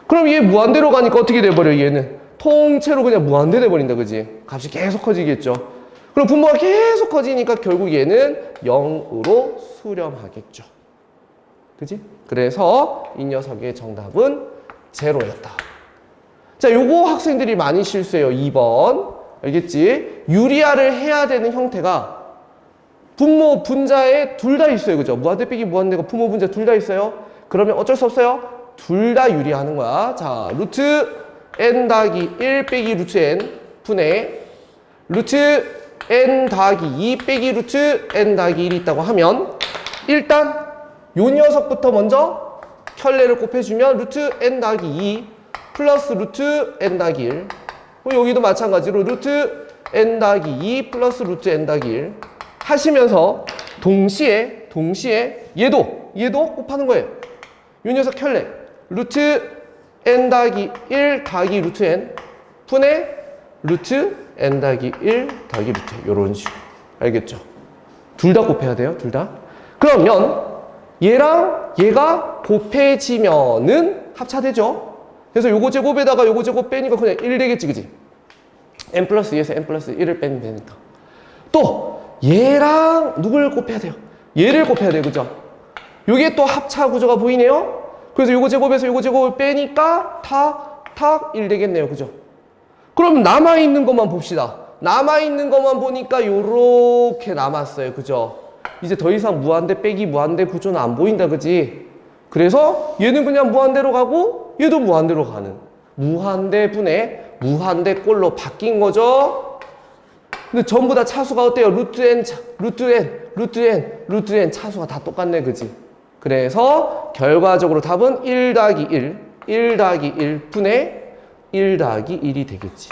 그럼 얘 무한대로 가니까 어떻게 돼버려? 얘는 통째로 그냥 무한대 돼버린다. 그지? 값이 계속 커지겠죠. 그럼 분모가 계속 커지니까 결국 얘는 0으로 수렴하겠죠. 그지? 그래서 이 녀석의 정답은 제로였다. 자, 요거 학생들이 많이 실수해요. 2번. 알겠지? 유리화를 해야 되는 형태가 분모, 분자에 둘 다 있어요. 그죠? 무한대 빼기 무한대가 분모, 분자 둘 다 있어요. 그러면 어쩔 수 없어요. 둘 다 유리하는 거야. 자, 루트 n 더하기 1 빼기 루트 n 분의 루트 n 더하기 2 빼기 루트 n 더하기 1이 있다고 하면 일단 요 녀석부터 먼저 켤레를 곱해주면 루트 n 더하기 2 플러스 루트 n 더하기 1 여기도 마찬가지로 루트 n 더하기 2 플러스 루트 n 더하기 1 하시면서 동시에 얘도 곱하는 거예요. 요 녀석 켤레 루트 n 더하기 1 더하기 루트 n 분의 루트 n 더하기 1 더하기 루트 n 요런 식으로. 알겠죠? 둘 다 곱해야 돼요. 둘 다. 그러면 얘랑 얘가 곱해지면은 합차되죠? 그래서 요거 제곱에다가 요거 제곱 빼니까 그냥 1 되겠지. 그지? n 플러스 2에서 n 플러스 1을 빼면 되니까. 또 얘랑 누굴 곱해야 돼요? 얘를 곱해야 돼요. 그죠? 요게 또 합차 구조가 보이네요? 그래서 요거 제곱에서 요거 제곱을 빼니까 탁 1 되겠네요. 그죠? 그럼 남아있는 것만 봅시다. 남아있는 것만 보니까 요렇게 남았어요. 그죠? 이제 더 이상 무한대 빼기 무한대 구조는 안 보인다. 그지? 그래서 얘는 그냥 무한대로 가고 얘도 무한대로 가는 무한대분의 무한대꼴로 바뀐 거죠. 근데 전부 다 차수가 어때요? 루트 n 차수가 다 똑같네. 그지? 그래서 결과적으로 답은 1 더하기 1 더하기 1 분의 1 더하기 1이 되겠지.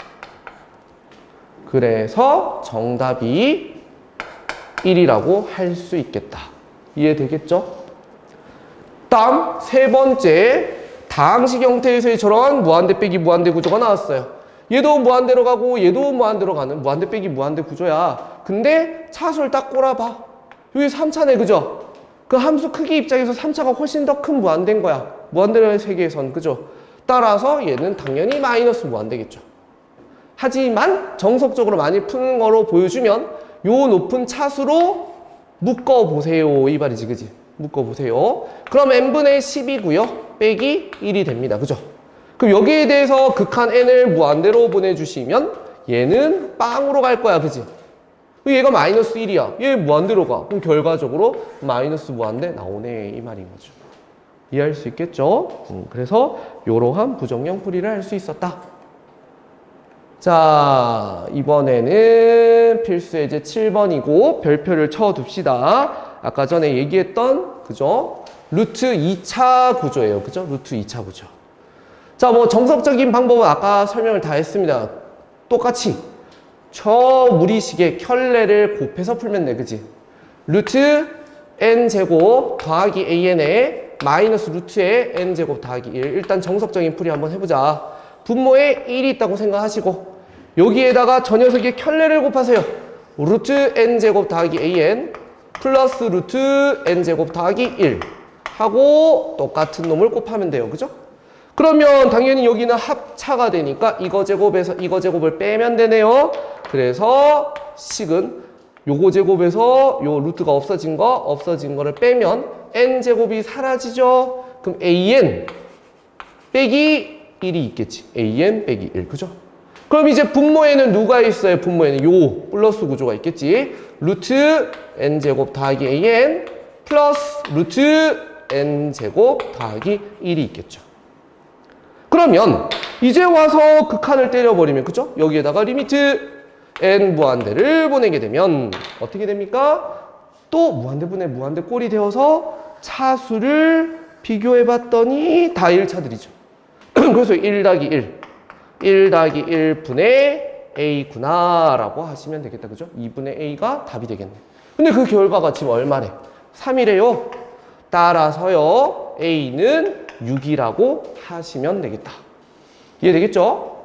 그래서 정답이 1이라고 할 수 있겠다. 이해되겠죠? 다음 세 번째, 다항식 형태에서의 저런 무한대 빼기 무한대 구조가 나왔어요. 얘도 무한대로 가고 얘도 무한대로 가는 무한대 빼기 무한대 구조야. 근데 차수를 딱 꼬라봐. 여기 3차네. 그죠? 그 함수 크기 입장에서 3차가 훨씬 더 큰 무한대인 거야. 무한대로의 세계에선. 그죠? 따라서 얘는 당연히 마이너스 무한대겠죠. 하지만 정석적으로 많이 푸는 거로 보여주면 요 높은 차수로 묶어보세요. 이 말이지. 그지? 묶어보세요. 그럼 n분의 10이고요. 빼기 1이 됩니다. 그죠? 그럼 여기에 대해서 극한 n을 무한대로 보내주시면 얘는 빵으로 갈 거야. 그지? 얘가 마이너스 1이야. 얘 무한대로 가. 그럼 결과적으로 마이너스 무한대 나오네. 이 말인 거죠. 이해할 수 있겠죠? 그래서 이러한 부정형 풀이를 할 수 있었다. 자, 이번에는 필수 예제 7번이고 별표를 쳐둡시다. 아까 전에 얘기했던 그죠? 루트 2차 구조예요. 그죠? 루트 2차 구조. 자, 뭐 정석적인 방법은 아까 설명을 다 했습니다. 똑같이 저 무리식의 켤레를 곱해서 풀면 돼. 그지? 루트 n제곱 더하기 an에 마이너스 루트에 n제곱 더하기 1. 일단 정석적인 풀이 한번 해보자. 분모에 1이 있다고 생각하시고 여기에다가 저 녀석의 켤레를 곱하세요. 루트 n제곱 더하기 an 플러스 루트 n제곱 더하기 1 하고 똑같은 놈을 곱하면 돼요. 그죠? 그러면 당연히 여기는 합차가 되니까 이거 제곱에서 이거 제곱을 빼면 되네요. 그래서 식은 요거 제곱에서 요 루트가 없어진 거를 빼면 n제곱이 사라지죠. 그럼 an 빼기 1이 있겠지. an 빼기 1. 그죠? 그럼 이제 분모에는 누가 있어요? 분모에는 요 플러스 구조가 있겠지. 루트 n제곱 더하기 an 플러스 루트 n제곱 더하기 1이 있겠죠. 그러면 이제 와서 극한을 때려버리면 그죠? 여기에다가 리미트 n 무한대를 보내게 되면 어떻게 됩니까? 또 무한대분의 무한대 꼴이 되어서 차수를 비교해봤더니 다 1차들이죠. 그래서 1 더하기 1 더하기 1분의 a구나 라고 하시면 되겠다. 그죠? 2분의 a가 답이 되겠네. 근데 그 결과가 지금 얼마래? 3이래요. 따라서요 a는 6이라고 하시면 되겠다. 이해되겠죠?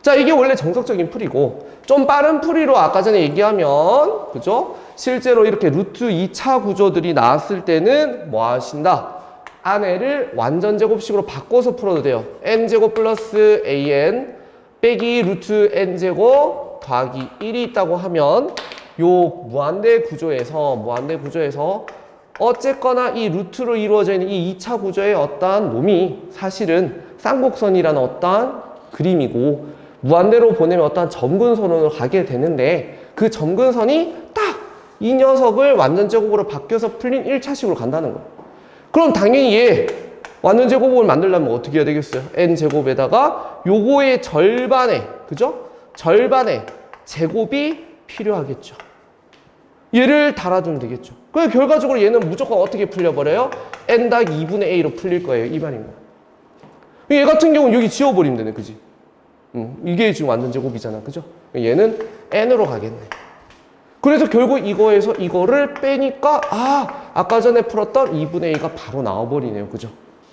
자, 이게 원래 정석적인 풀이고 좀 빠른 풀이로 아까 전에 얘기하면 그죠? 실제로 이렇게 루트 2차 구조들이 나왔을 때는 뭐 하신다? 안에를 완전 제곱식으로 바꿔서 풀어도 돼요. n제곱 플러스 an 빼기 루트 n제곱 더하기 1이 있다고 하면 요 무한대 구조에서 어쨌거나 이 루트로 이루어져 있는 이 2차 구조의 어떠한 놈이 사실은 쌍곡선이라는 어떠한 그림이고 무한대로 보내면 어떠한 점근선으로 가게 되는데 그 점근선이 딱 이 녀석을 완전 제곱으로 바뀌어서 풀린 1차식으로 간다는 거예요. 그럼 당연히 얘 완전 제곱을 만들려면 어떻게 해야 되겠어요? n제곱에다가 요거의 절반의 그죠? 절반의 제곱이 필요하겠죠. 얘를 달아주면 되겠죠. 그래서 결과적으로 얘는 무조건 어떻게 풀려버려요? n 더하기 2분의 a로 풀릴 거예요. 이 말인 거야. 얘 같은 경우는 여기 지워버리면 되네. 그지? 이게 지금 완전 제곱이잖아. 그죠? 얘는 n으로 가겠네. 그래서 결국 이거에서 이거를 빼니까 아까 전에 풀었던 2분의 a가 바로 나와버리네요. 그죠?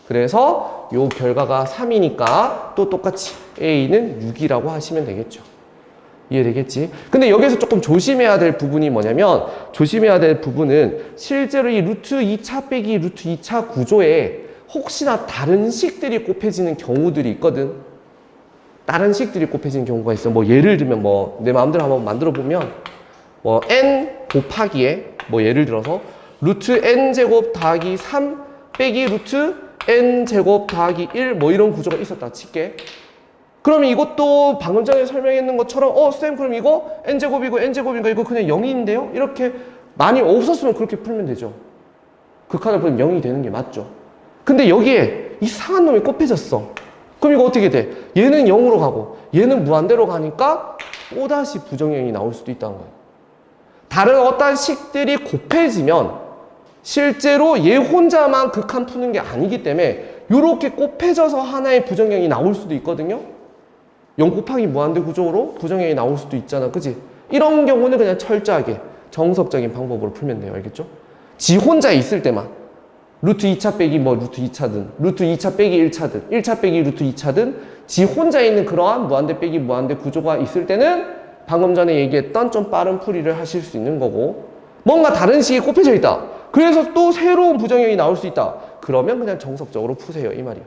그래서 요 결과가 3이니까 또 똑같이 a는 6이라고 하시면 되겠죠. 이해되겠지? 근데 여기서 조금 조심해야 될 부분이 뭐냐면 조심해야 될 부분은 실제로 이 루트 2차 빼기 루트 2차 구조에 혹시나 다른 식들이 곱해지는 경우들이 있거든. 다른 식들이 곱해지는 경우가 있어. 뭐 예를 들면 뭐 내 마음대로 한번 만들어 보면 뭐 n 곱하기에 뭐 예를 들어서 루트 n제곱 더하기 3 빼기 루트 n제곱 더하기 1 뭐 이런 구조가 있었다 칠게. 그러면 이것도 방금 전에 설명했는 것처럼 쌤 그럼 이거 n제곱이고 n제곱인가 이거 그냥 0인데요? 이렇게 많이 없었으면 그렇게 풀면 되죠. 극한을 풀면 0이 되는 게 맞죠. 근데 여기에 이상한 놈이 곱해졌어. 그럼 이거 어떻게 돼? 얘는 0으로 가고 얘는 무한대로 가니까 또다시 부정형이 나올 수도 있다는 거예요. 다른 어떤 식들이 곱해지면 실제로 얘 혼자만 극한 푸는 게 아니기 때문에 이렇게 곱해져서 하나의 부정형이 나올 수도 있거든요. 0 곱하기 무한대 구조로 부정형이 나올 수도 있잖아. 그치? 이런 경우는 그냥 철저하게 정석적인 방법으로 풀면 돼요. 알겠죠? 지 혼자 있을 때만 루트 2차 빼기 뭐 루트 2차든 루트 2차 빼기 1차든 1차 빼기 루트 2차든 지 혼자 있는 그러한 무한대 빼기 무한대 구조가 있을 때는 방금 전에 얘기했던 좀 빠른 풀이를 하실 수 있는 거고 뭔가 다른 식이 곱해져 있다. 그래서 또 새로운 부정형이 나올 수 있다. 그러면 그냥 정석적으로 푸세요. 이 말이야.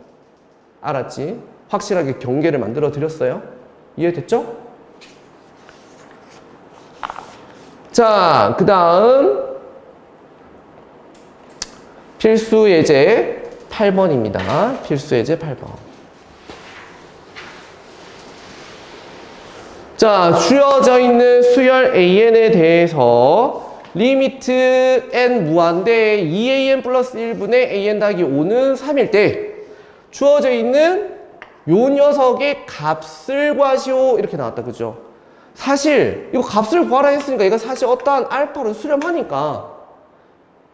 알았지? 확실하게 경계를 만들어 드렸어요. 이해됐죠? 자, 그 다음 필수 예제 8번입니다. 필수 예제 8번. 자, 주어져 있는 수열 AN에 대해서 리미트 n 무한대 2an 플러스 1분의 an 더하기 5는 3일 때 주어져 있는 요 녀석의 값을 구하시오 이렇게 나왔다. 그죠? 사실 이거 값을 구하라 했으니까 이거 사실 어떠한 알파를 수렴하니까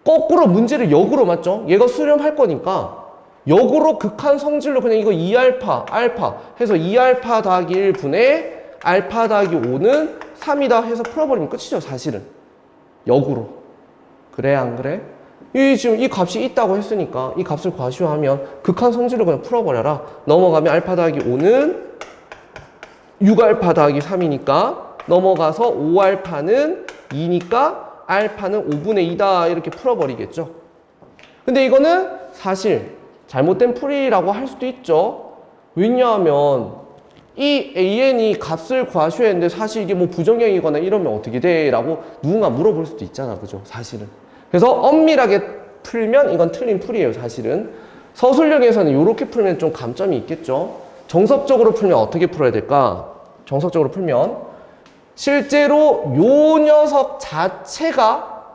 거꾸로 문제를 역으로 맞죠? 얘가 수렴할 거니까 역으로 극한 성질로 그냥 이거 2알파 알파 해서 2알파 더하기 1분의 알파 더하기 5는 3이다 해서 풀어버리면 끝이죠. 사실은 역으로. 그래 안 그래? 지금 이 값이 있다고 했으니까 이 값을 구하시오 하면 극한 성질로 그냥 풀어버려라. 넘어가면 알파 더하기 5는 6알파 더하기 3이니까 넘어가서 5알파는 2니까 알파는 5분의 2다 이렇게 풀어버리겠죠. 근데 이거는 사실 잘못된 풀이라고 할 수도 있죠. 왜냐하면 이 AN이 값을 구하셔야 했는데 사실 이게 뭐 부정형이거나 이러면 어떻게 돼? 라고 누군가 물어볼 수도 있잖아. 그죠? 사실은. 그래서 엄밀하게 풀면 이건 틀린 풀이에요. 사실은. 서술형에서는 이렇게 풀면 좀 감점이 있겠죠. 정석적으로 풀면 어떻게 풀어야 될까? 정석적으로 풀면 실제로 요 녀석 자체가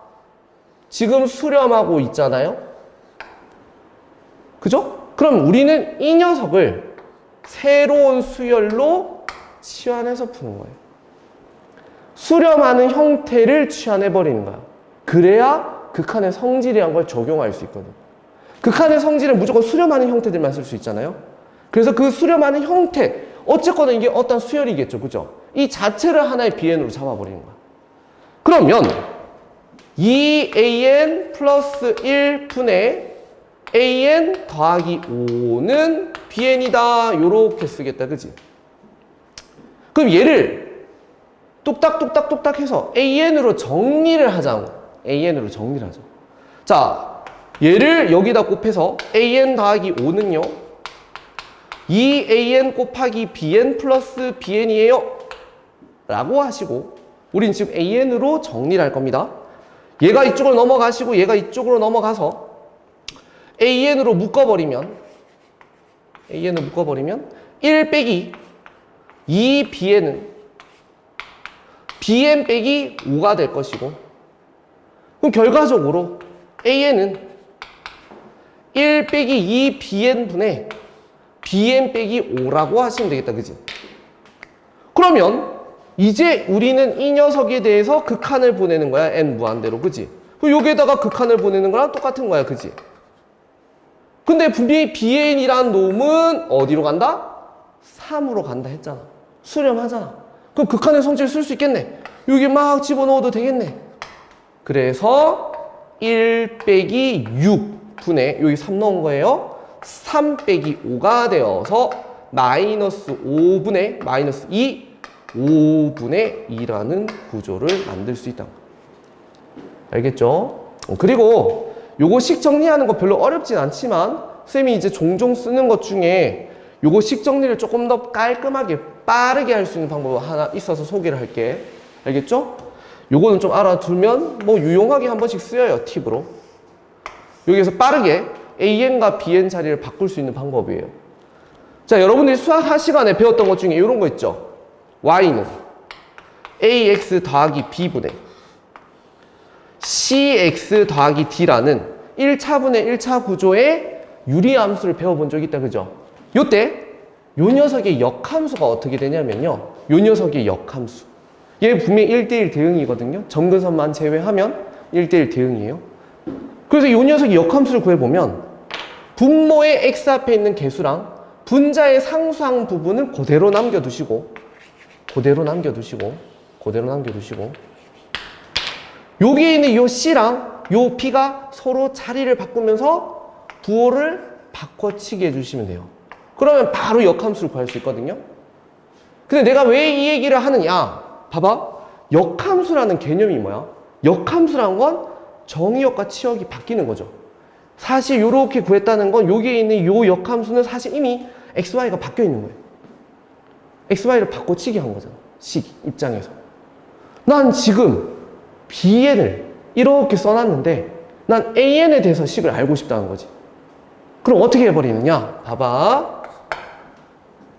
지금 수렴하고 있잖아요. 그죠? 그럼 우리는 이 녀석을 새로운 수열로 치환해서 푸는 거예요. 수렴하는 형태를 치환해버리는 거야. 그래야 극한의 성질이란 걸 적용할 수 있거든. 극한의 성질은 무조건 수렴하는 형태들만 쓸 수 있잖아요. 그래서 그 수렴하는 형태, 어쨌거나 이게 어떤 수열이겠죠. 그죠? 이 자체를 하나의 BN으로 잡아버리는 거야. 그러면 2AN 플러스 1분의 AN 더하기 5는 BN이다. 요렇게 쓰겠다. 그지? 그럼 얘를 뚝딱뚝딱뚝딱 해서 AN으로 정리를 하자고. AN으로 정리를 하자. 자, 얘를 여기다 곱해서 AN 더하기 5는요. 2AN 곱하기 BN 플러스 BN이에요. 라고 하시고 우린 지금 AN으로 정리를 할 겁니다. 얘가 이쪽으로 넘어가시고 얘가 이쪽으로 넘어가서 AN으로 묶어버리면 1 빼기 2BN은 BN 빼기 5가 될 것이고 그럼 결과적으로 AN은 1 빼기 2BN분의 BN 빼기 5라고 하시면 되겠다. 그지? 그러면 이제 우리는 이 녀석에 대해서 극한을 보내는 거야. n 무한대로. 그지? 그럼 여기에다가 극한을 보내는 거랑 똑같은 거야. 그지? 근데 분명히 BN이란 놈은 어디로 간다? 3으로 간다 했잖아. 수렴하잖아. 그럼 극한의 성질을 쓸 수 있겠네. 여기 막 집어넣어도 되겠네. 그래서 1 빼기 6분의 여기 3 넣은 거예요. 3 빼기 5가 되어서 마이너스 5분의 마이너스 2 5분의 2라는 구조를 만들 수 있다. 알겠죠? 그리고 요거 식 정리하는 거 별로 어렵진 않지만 쌤이 이제 종종 쓰는 것 중에 요거 식 정리를 조금 더 깔끔하게 빠르게 할 수 있는 방법 하나 있어서 소개를 할게. 알겠죠? 요거는 좀 알아두면 뭐 유용하게 한 번씩 쓰여요. 팁으로. 여기에서 빠르게 AN과 BN 자리를 바꿀 수 있는 방법이에요. 자, 여러분들이 수학 시간에 배웠던 것 중에 이런 거 있죠. Y는 AX 더하기 B분의 CX 더하기 D라는 1차분의 1차 구조의 유리함수를 배워본 적이 있다. 그죠? 요때 요 녀석의 역함수가 어떻게 되냐면요. 요 녀석의 역함수. 얘 분명히 1대1 대응이거든요. 점근선만 제외하면 1대1 대응이에요. 그래서 요 녀석의 역함수를 구해보면 분모의 X 앞에 있는 개수랑 분자의 상수항 부분을 그대로 남겨두시고 여기에 있는 요 C랑 요 B가 서로 자리를 바꾸면서 부호를 바꿔치기 해주시면 돼요. 그러면 바로 역함수를 구할 수 있거든요. 근데 내가 왜 이 얘기를 하느냐? 봐봐. 역함수라는 개념이 뭐야? 역함수라는 건 정의역과 치역이 바뀌는 거죠. 사실 요렇게 구했다는 건 여기에 있는 요 역함수는 사실 이미 XY가 바뀌어 있는 거예요. XY를 바꿔치기 한 거잖아. 식 입장에서. 난 지금 BN을 이렇게 써놨는데 난 AN에 대해서 식을 알고 싶다는 거지. 그럼 어떻게 해버리느냐? 봐봐.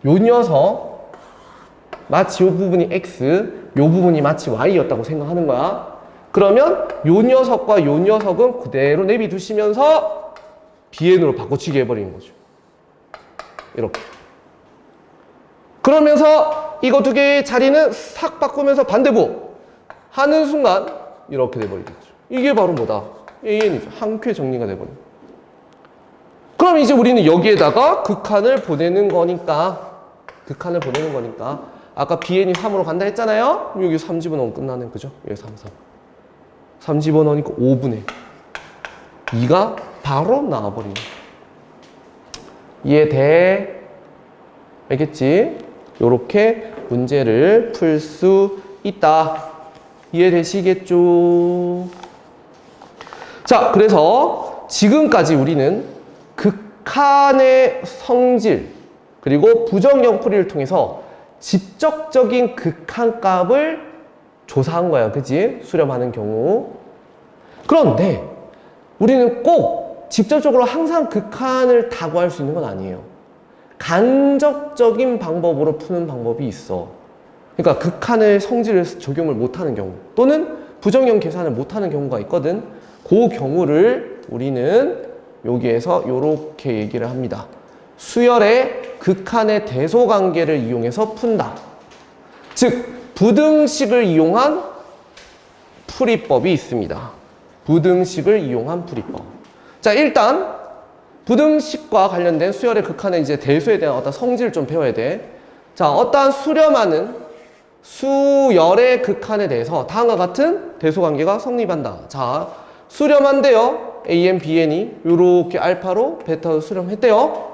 요 녀석 마치 요 부분이 X, 요 부분이 마치 Y였다고 생각하는 거야. 그러면 요 녀석과 요 녀석은 그대로 내비두시면서 BN으로 바꿔치기 해버리는 거죠. 이렇게. 그러면서 이거 두 개의 자리는 싹 바꾸면서 반대부 하는 순간 이렇게 돼버리겠죠. 이게 바로 뭐다? AN이죠. 한 쾌 정리가 돼버려. 그럼 이제 우리는 여기에다가 극한을 보내는 거니까 아까 BN이 3으로 간다 했잖아요? 여기 3 집어넣으면 끝나네. 그죠? 여기 3 집어넣으니까 5분의 2가 바로 나와버리네. 이해돼? 알겠지? 요렇게 문제를 풀 수 있다. 이해되시겠죠? 자, 그래서 지금까지 우리는 극한의 성질 그리고 부정형 풀이를 통해서 직접적인 극한값을 조사한 거야. 그치? 수렴하는 경우. 그런데 우리는 꼭 직접적으로 항상 극한을 다 구할 수 있는 건 아니에요. 간접적인 방법으로 푸는 방법이 있어. 그러니까 극한의 성질을 적용을 못하는 경우 또는 부정형 계산을 못하는 경우가 있거든. 그 경우를 우리는 여기에서 요렇게 얘기를 합니다. 수열의 극한의 대소관계를 이용해서 푼다. 즉 부등식을 이용한 풀이법이 있습니다. 부등식을 이용한 풀이법. 자, 일단 부등식과 관련된 수열의 극한의 이제 대소에 대한 어떤 성질을 좀 배워야 돼. 자, 어떠한 수렴하는 수열의 극한에 대해서 다음과 같은 대소관계가 성립한다. 자, 수렴한대요. AN, BN이 요렇게 알파로 베타로 수렴했대요.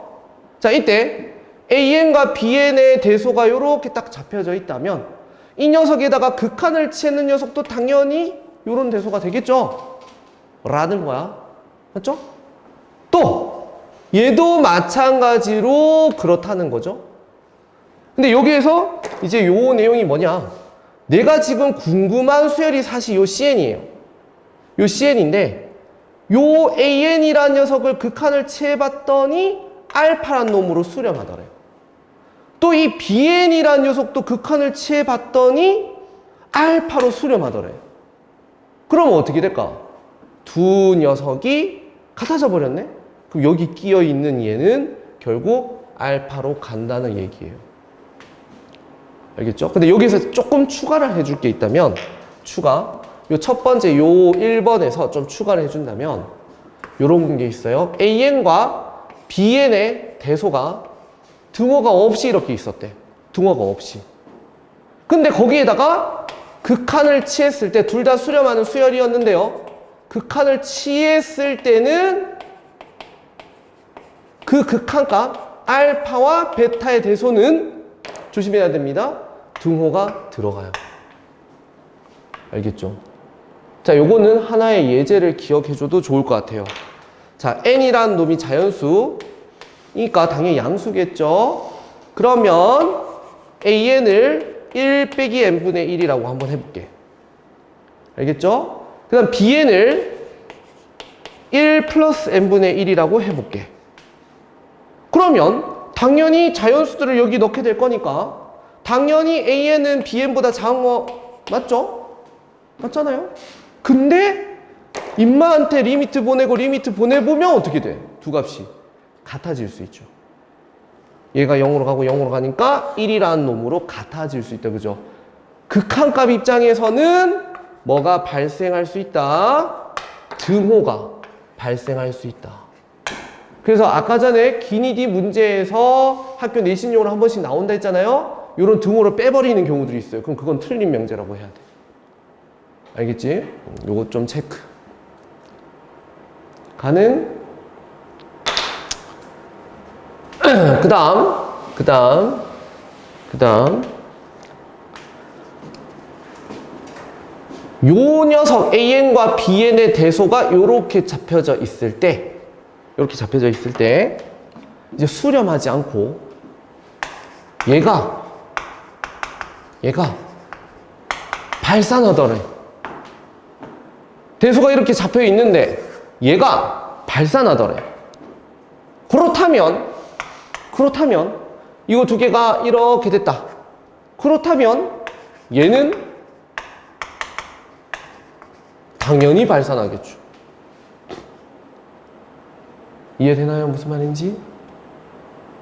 자, 이때 AN과 BN의 대소가 요렇게 딱 잡혀져 있다면 이 녀석에다가 극한을 취했는 녀석도 당연히 요런 대소가 되겠죠? 라는 거야. 맞죠? 또 얘도 마찬가지로 그렇다는 거죠. 근데 여기에서 이제 요 내용이 뭐냐? 내가 지금 궁금한 수열이 사실 요 CN이에요. 요 CN인데 요 AN이라는 녀석을 극한을 취해봤더니 알파란 놈으로 수렴하더래요. 또 이 BN이라는 녀석도 극한을 취해봤더니 알파로 수렴하더래요. 그러면 어떻게 될까? 두 녀석이 같아져 버렸네? 그럼 여기 끼어 있는 얘는 결국 알파로 간다는 얘기예요. 알겠죠? 근데 여기서 조금 추가를 해줄 게 있다면, 요 첫 번째 요 1번에서 좀 추가를 해준다면, 요런 게 있어요. AN과 BN의 대소가 등호가 없이 이렇게 있었대. 등호가 없이. 근데 거기에다가 극한을 취했을 때, 둘 다 수렴하는 수열이었는데요. 극한을 취했을 때는 그 극한값, 알파와 베타의 대소는 조심해야 됩니다. 등호가 들어가요. 알겠죠? 자, 요거는 하나의 예제를 기억해줘도 좋을 것 같아요. 자, n이라는 놈이 자연수니까 당연히 양수겠죠? 그러면 an을 1 빼기 n분의 1이라고 한번 해볼게. 알겠죠? 그 다음 bn을 1 플러스 n분의 1이라고 해볼게. 그러면 당연히 자연수들을 여기 넣게 될 거니까 당연히 an은 bn보다 작은 거 맞죠? 맞잖아요? 근데 인마한테 리미트 보내고 리미트 보내보면 어떻게 돼? 두 값이 같아질 수 있죠. 얘가 0으로 가고 0으로 가니까 1이라는 놈으로 같아질 수 있다. 그죠? 극한값 입장에서는 뭐가 발생할 수 있다? 등호가 발생할 수 있다. 그래서 아까 전에 기니디 문제에서 학교 내신용으로 한 번씩 나온다 했잖아요. 이런 등호를 빼버리는 경우들이 있어요. 그럼 그건 틀린 명제라고 해야 돼. 알겠지? 요거 좀 체크. 가능? 그 다음 요 녀석 AN과 BN의 대소가 요렇게 잡혀져 있을 때 이제 수렴하지 않고 얘가 발산하더래. 대소가 이렇게 잡혀 있는데 얘가 발산하더래. 그렇다면 이거 두 개가 이렇게 됐다. 그렇다면 얘는 당연히 발산하겠죠. 이해되나요? 무슨 말인지?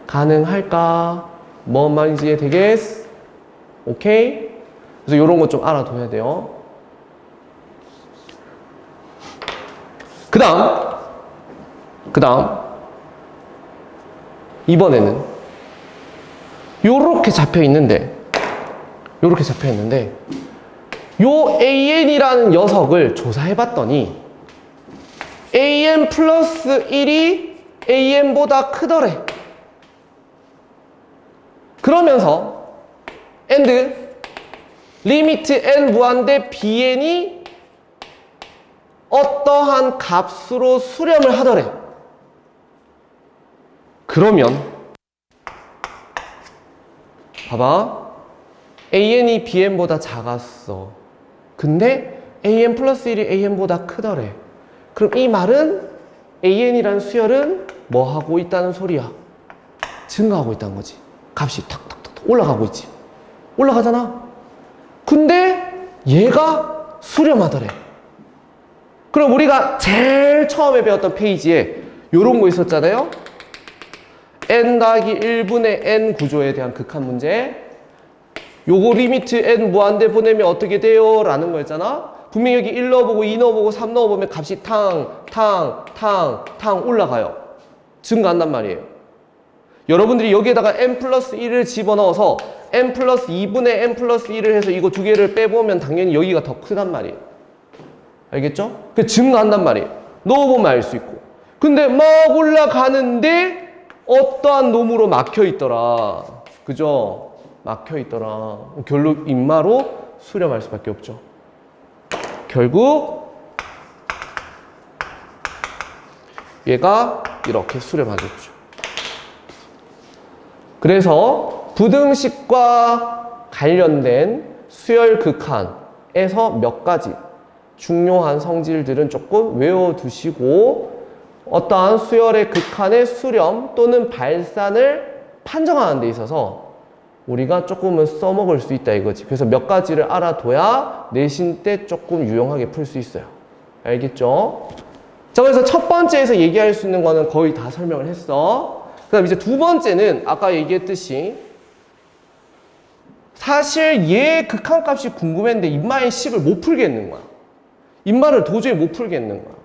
가능할까? 뭔 말인지 이해되겠어? 오케이? 그래서 이런 거 좀 알아둬야 돼요. 그 다음 이번에는 요렇게 잡혀 있는데 요 AN이라는 녀석을 조사해 봤더니 AN 플러스 1이 AN보다 크더래. 그러면서 and 리미트 n 무한대 BN이 어떠한 값으로 수렴을 하더래. 그러면 봐봐. AN이 BN보다 작았어. 근데 AN 플러스 1이 AN보다 크더래. 그럼 이 말은 AN이라는 수열은 뭐 하고 있다는 소리야? 증가하고 있다는 거지. 값이 탁탁탁 올라가고 있지. 올라가잖아. 근데 얘가 수렴하더래. 그럼 우리가 제일 처음에 배웠던 페이지에 요런 거 있었잖아요. n 더하기 1분의 n 구조에 대한 극한 문제. 요거 리미트 n 무한대 보내면 어떻게 돼요? 라는 거였잖아. 분명히 여기 1 넣어보고 2 넣어보고 3 넣어보면 값이 탕 올라가요. 증가한단 말이에요. 여러분들이 여기에다가 n 플러스 1을 집어넣어서 n 플러스 2분의 n 플러스 1을 해서 이거 두 개를 빼보면 당연히 여기가 더 크단 말이에요. 알겠죠? 그 증가한단 말이에요. 넣어보면 알 수 있고. 근데 막 올라가는데 어떠한 놈으로 막혀있더라. 그죠? 막혀있더라. 결국 인마로 수렴할 수밖에 없죠. 결국 얘가 이렇게 수렴하겠죠. 그래서 부등식과 관련된 수열 극한에서 몇 가지 중요한 성질들은 조금 외워두시고 어떠한 수열의 극한의 수렴 또는 발산을 판정하는 데 있어서 우리가 조금은 써먹을 수 있다 이거지. 그래서 몇 가지를 알아둬야 내신 때 조금 유용하게 풀 수 있어요. 알겠죠? 자, 그래서 첫 번째에서 얘기할 수 있는 거는 거의 다 설명을 했어. 그 다음 이제 두 번째는 아까 얘기했듯이 사실 얘 극한값이 궁금했는데 인마의 식을 못 풀겠는 거야. 인마를 도저히 못 풀겠는 거야.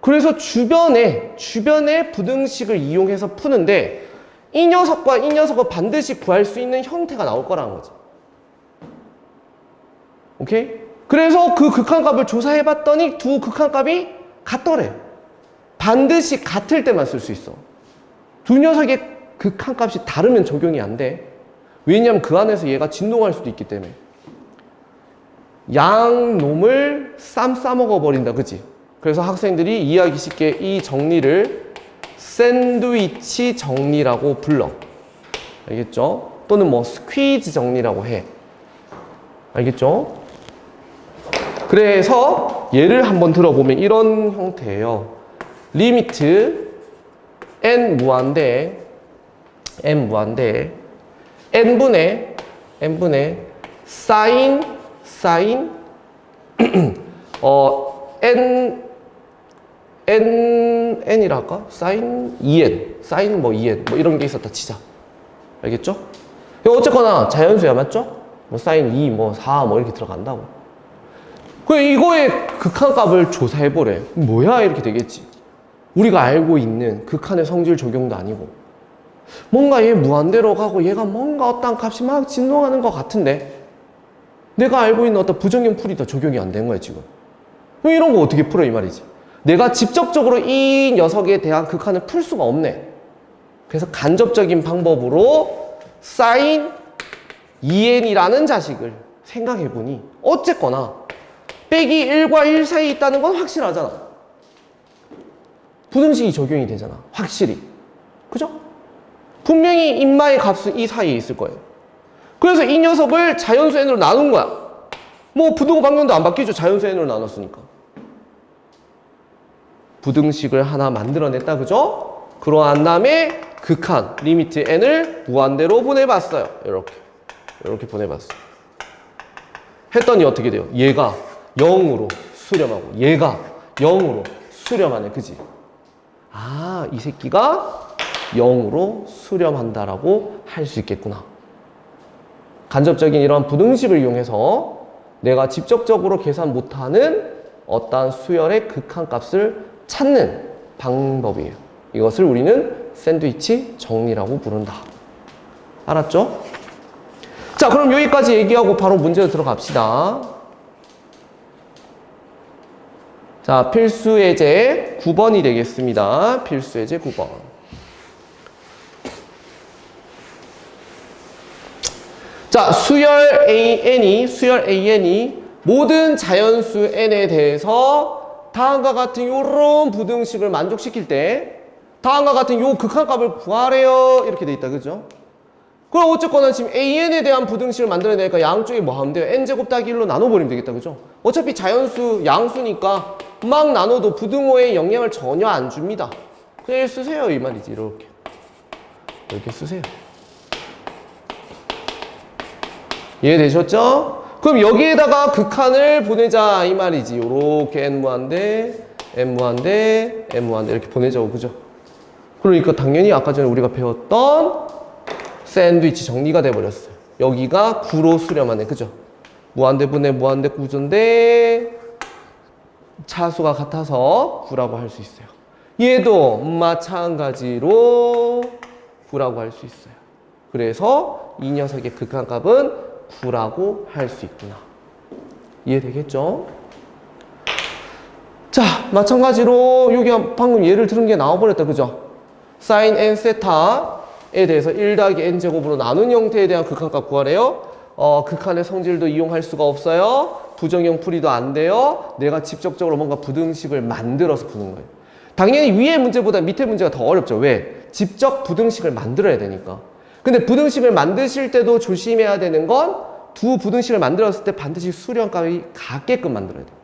그래서 주변에 부등식을 이용해서 푸는데 이 녀석과 이 녀석을 반드시 구할 수 있는 형태가 나올 거라는 거지. 오케이? 그래서 그 극한값을 조사해 봤더니 두 극한값이 같더래. 반드시 같을 때만 쓸 수 있어. 두 녀석의 극한값이 다르면 적용이 안 돼. 왜냐면 그 안에서 얘가 진동할 수도 있기 때문에. 양놈을 싸먹어 버린다. 그치? 그래서 학생들이 이해하기 쉽게 이 정리를 샌드위치 정리라고 불러. 알겠죠? 또는 뭐 스퀴즈 정리라고 해. 알겠죠? 그래서 얘를 한번 들어보면 이런 형태예요. 리미트 n 무한대 n분의 사인 n이라 할까? 사인 2n 사인 뭐 2n 뭐 이런 게 있었다 치자. 알겠죠? 어쨌거나 자연수야. 맞죠? 뭐 사인 2 뭐 4 뭐 이렇게 들어간다고. 그 이거의 극한값을 조사해보래. 뭐야 이렇게 되겠지. 우리가 알고 있는 극한의 성질 적용도 아니고 뭔가 얘 무한대로 가고 얘가 뭔가 어떤 값이 막 진동하는 것 같은데 내가 알고 있는 어떤 부정형 풀이 더 적용이 안 된 거야 지금. 이런 거 어떻게 풀어 이 말이지. 내가 직접적으로 이 녀석에 대한 극한을 풀 수가 없네. 그래서 간접적인 방법으로 사인 2n이라는 자식을 생각해보니 어쨌거나 빼기 1과 1 사이에 있다는 건 확실하잖아. 부등식이 적용이 되잖아. 확실히. 그죠? 분명히 인마의 값은 이 사이에 있을 거예요. 그래서 이 녀석을 자연수 n으로 나눈 거야. 뭐 부등호 방정도 안 바뀌죠. 자연수 n으로 나눴으니까. 부등식을 하나 만들어냈다. 그죠? 그러한 다음에 극한 리미트 n을 무한대로 보내봤어요. 이렇게 보내봤어. 했더니 어떻게 돼요? 얘가 0으로 수렴하고 얘가 0으로 수렴하네. 그지? 아, 이 새끼가 0으로 수렴한다라고 할 수 있겠구나. 간접적인 이러한 부등식을 이용해서 내가 직접적으로 계산 못하는 어떠한 수열의 극한값을 찾는 방법이에요. 이것을 우리는 샌드위치 정리라고 부른다. 알았죠? 자, 그럼 여기까지 얘기하고 바로 문제로 들어갑시다. 자, 필수 예제 9번이 되겠습니다. 필수 예제 9번. 자, 수열 AN이 모든 자연수 N에 대해서 다음과 같은 요런 부등식을 만족시킬 때 다음과 같은 요 극한값을 구하래요. 이렇게 돼 있다. 그죠? 그럼 어쨌거나 지금 AN에 대한 부등식을 만들어내니까 양쪽에 뭐 하면 돼요? N제곱 따기 1로 나눠버리면 되겠다. 그죠? 어차피 자연수, 양수니까 막 나눠도 부등호에 영향을 전혀 안 줍니다. 그냥 쓰세요. 이 말이지. 이렇게 쓰세요. 이해되셨죠? 그럼 여기에다가 극한을 보내자 이 말이지. 요렇게 n 무한대 n 무한대, n 무한대 이렇게 보내자고, 그죠? 그러니까 당연히 아까 전에 우리가 배웠던 샌드위치 정리가 돼버렸어요. 여기가 9로 수렴하네, 그죠? 무한대분의 무한대 구조인데 차수가 같아서 9라고 할 수 있어요. 얘도 마찬가지로 9라고 할 수 있어요. 그래서 이 녀석의 극한값은 9라고 할 수 있구나. 이해되겠죠? 자, 마찬가지로 여기 방금 예를 들은 게 나와버렸다, 그죠? sin n 세타에 대해서 1 더하기 n 제곱으로 나눈 형태에 대한 극한값 구하래요. 극한의 성질도 이용할 수가 없어요. 부정형 풀이도 안 돼요. 내가 직접적으로 뭔가 부등식을 만들어서 푸는 거예요. 당연히 위의 문제보다 밑에 문제가 더 어렵죠. 왜? 직접 부등식을 만들어야 되니까. 근데 부등식을 만드실 때도 조심해야 되는 건 두 부등식을 만들었을 때 반드시 수렴값이 같게끔 만들어야 돼요.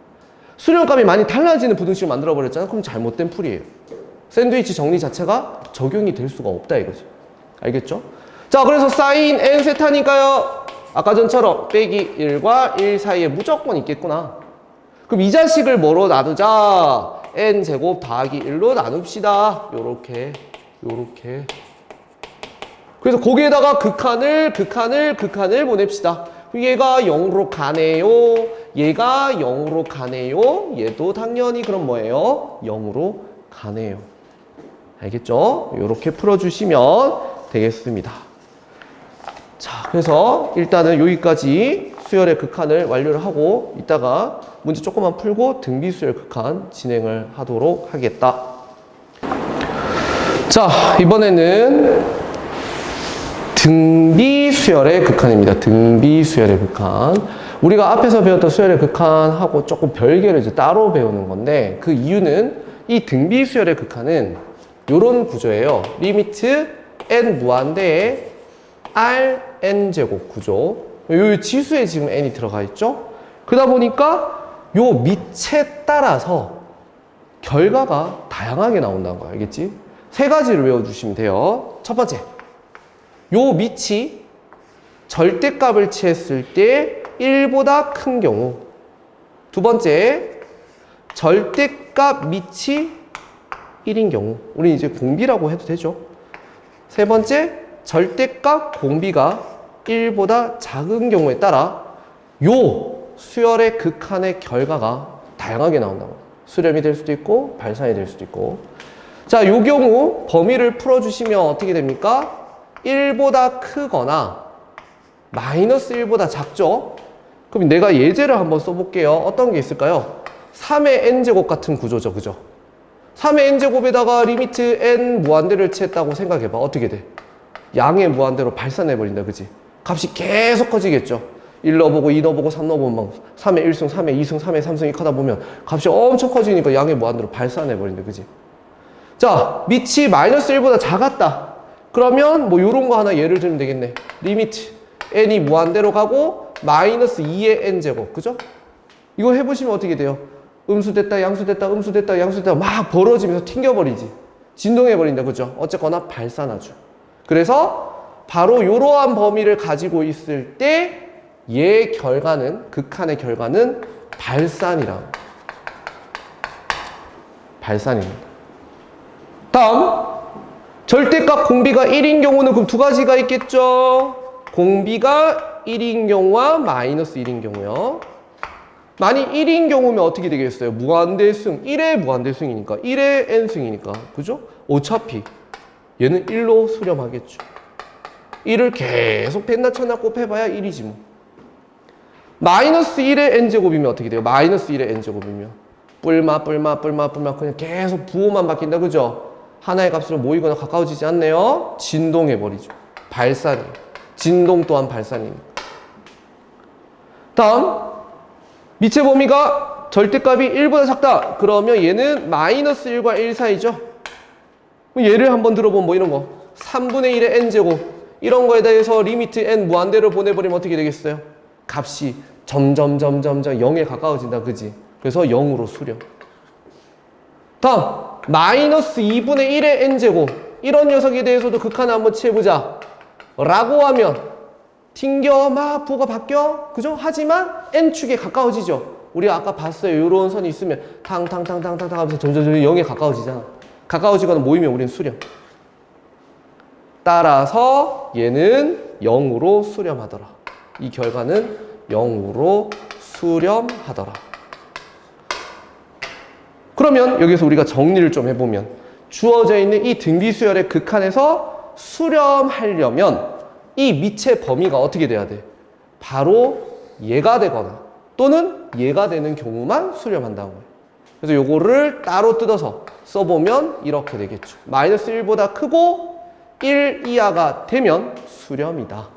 수렴값이 많이 달라지는 부등식을 만들어 버렸잖아요. 그럼 잘못된 풀이에요. 샌드위치 정리 자체가 적용이 될 수가 없다 이거죠. 알겠죠? 자, 그래서 sin n 세타니까요. 아까 전처럼 빼기 1과 1 사이에 무조건 있겠구나. 그럼 이 자식을 뭐로 나누자? n 제곱 더하기 1로 나눕시다. 요렇게. 그래서 거기에다가 극한을 보냅시다. 얘가 0으로 가네요. 얘가 0으로 가네요. 얘도 당연히 그럼 뭐예요? 0으로 가네요. 알겠죠? 요렇게 풀어주시면 되겠습니다. 자, 그래서 일단은 여기까지 수열의 극한을 완료를 하고 이따가 문제 조금만 풀고 등비수열 극한 진행을 하도록 하겠다. 자, 이번에는 등비수열의 극한입니다. 등비수열의 극한. 우리가 앞에서 배웠던 수열의 극한하고 조금 별개로 이제 따로 배우는 건데 그 이유는 이 등비수열의 극한은 요런 구조예요. 리미트 n 무한대에 r n 제곱 구조. 요 지수에 지금 n이 들어가 있죠. 그러다 보니까 요 밑에 따라서 결과가 다양하게 나온다는 거 알겠지? 세 가지를 외워주시면 돼요. 첫 번째, 요 밑이 절대값을 취했을 때 1보다 큰 경우. 두 번째, 절대값 밑이 1인 경우. 우리 이제 공비라고 해도 되죠. 세 번째, 절대값 공비가 1보다 작은 경우에 따라 요 수열의 극한의 결과가 다양하게 나온다고. 수렴이 될 수도 있고 발산이 될 수도 있고. 자, 요 경우 범위를 풀어주시면 어떻게 됩니까? 1보다 크거나 마이너스 1보다 작죠? 그럼 내가 예제를 한번 써볼게요. 어떤 게 있을까요? 3의 n제곱 같은 구조죠. 그죠? 3의 n제곱에다가 리미트 n 무한대를 취했다고 생각해봐. 어떻게 돼? 양의 무한대로 발산해버린다. 그지? 값이 계속 커지겠죠? 1 넣어보고 2 넣어보고 3 넣어보면 막 3의 1승, 3의 2승, 3의 3승 이렇게 하다 보면 값이 엄청 커지니까 양의 무한대로 발산해버린다. 그지? 자, 밑이 마이너스 1보다 작았다. 그러면 뭐 요런 거 하나 예를 들면 되겠네. 리미트 n이 무한대로 가고 마이너스 2의 n제곱. 그죠? 이거 해보시면 어떻게 돼요? 음수됐다 양수됐다 음수됐다 양수됐다 막 벌어지면서 튕겨버리지. 진동해버린다. 그죠? 어쨌거나 발산하죠. 그래서 바로 이러한 범위를 가지고 있을 때 얘 결과는, 극한의 결과는 발산입니다. 다음, 절대값 공비가 1인 경우는 그럼 두 가지가 있겠죠. 공비가 1인 경우와 마이너스 1인 경우요. 만약 1인 경우면 어떻게 되겠어요? 무한대승, 1의 무한대승이니까 1의 n승이니까 그죠? 어차피 얘는 1로 수렴하겠죠. 1을 계속 펜나 쳐나 곱해봐야 1이지 뭐. 마이너스 1의 n제곱이면 어떻게 돼요? 마이너스 1의 n제곱이면 뿔마 그냥 계속 부호만 바뀐다. 그죠? 하나의 값으로 모이거나 가까워지지 않네요. 진동해버리죠. 발산이. 진동 또한 발산이니까. 다음, 미체 범위가 절대값이 1보다 작다. 그러면 얘는 마이너스 1과 1 사이죠. 예를 한번 들어보면 뭐 이런 거. 3분의 1의 n제곱. 이런 거에 대해서 리미트 n 무한대로 보내버리면 어떻게 되겠어요? 값이 점점 0에 가까워진다. 그지? 그래서 0으로 수렴. 다음, 마이너스 2분의 1의 n제곱. 이런 녀석에 대해서도 극한을 한번 취해보자. 라고 하면 튕겨 막 부호가 바뀌어. 그죠? 하지만 n축에 가까워지죠. 우리가 아까 봤어요. 요런 선이 있으면 탕탕탕탕탕 하면서 점점 0에 가까워지잖아. 가까워지거나 모이면 우리는 수렴. 따라서 얘는 0으로 수렴하더라. 이 결과는 0으로 수렴하더라. 그러면 여기서 우리가 정리를 좀 해보면 주어져 있는 이 등비수열의 극한에서 수렴하려면 이 밑의 범위가 어떻게 돼야 돼? 바로 얘가 되거나 또는 얘가 되는 경우만 수렴한다는 거예요. 그래서 요거를 따로 뜯어서 써보면 이렇게 되겠죠. 마이너스 1보다 크고 1 이하가 되면 수렴이다.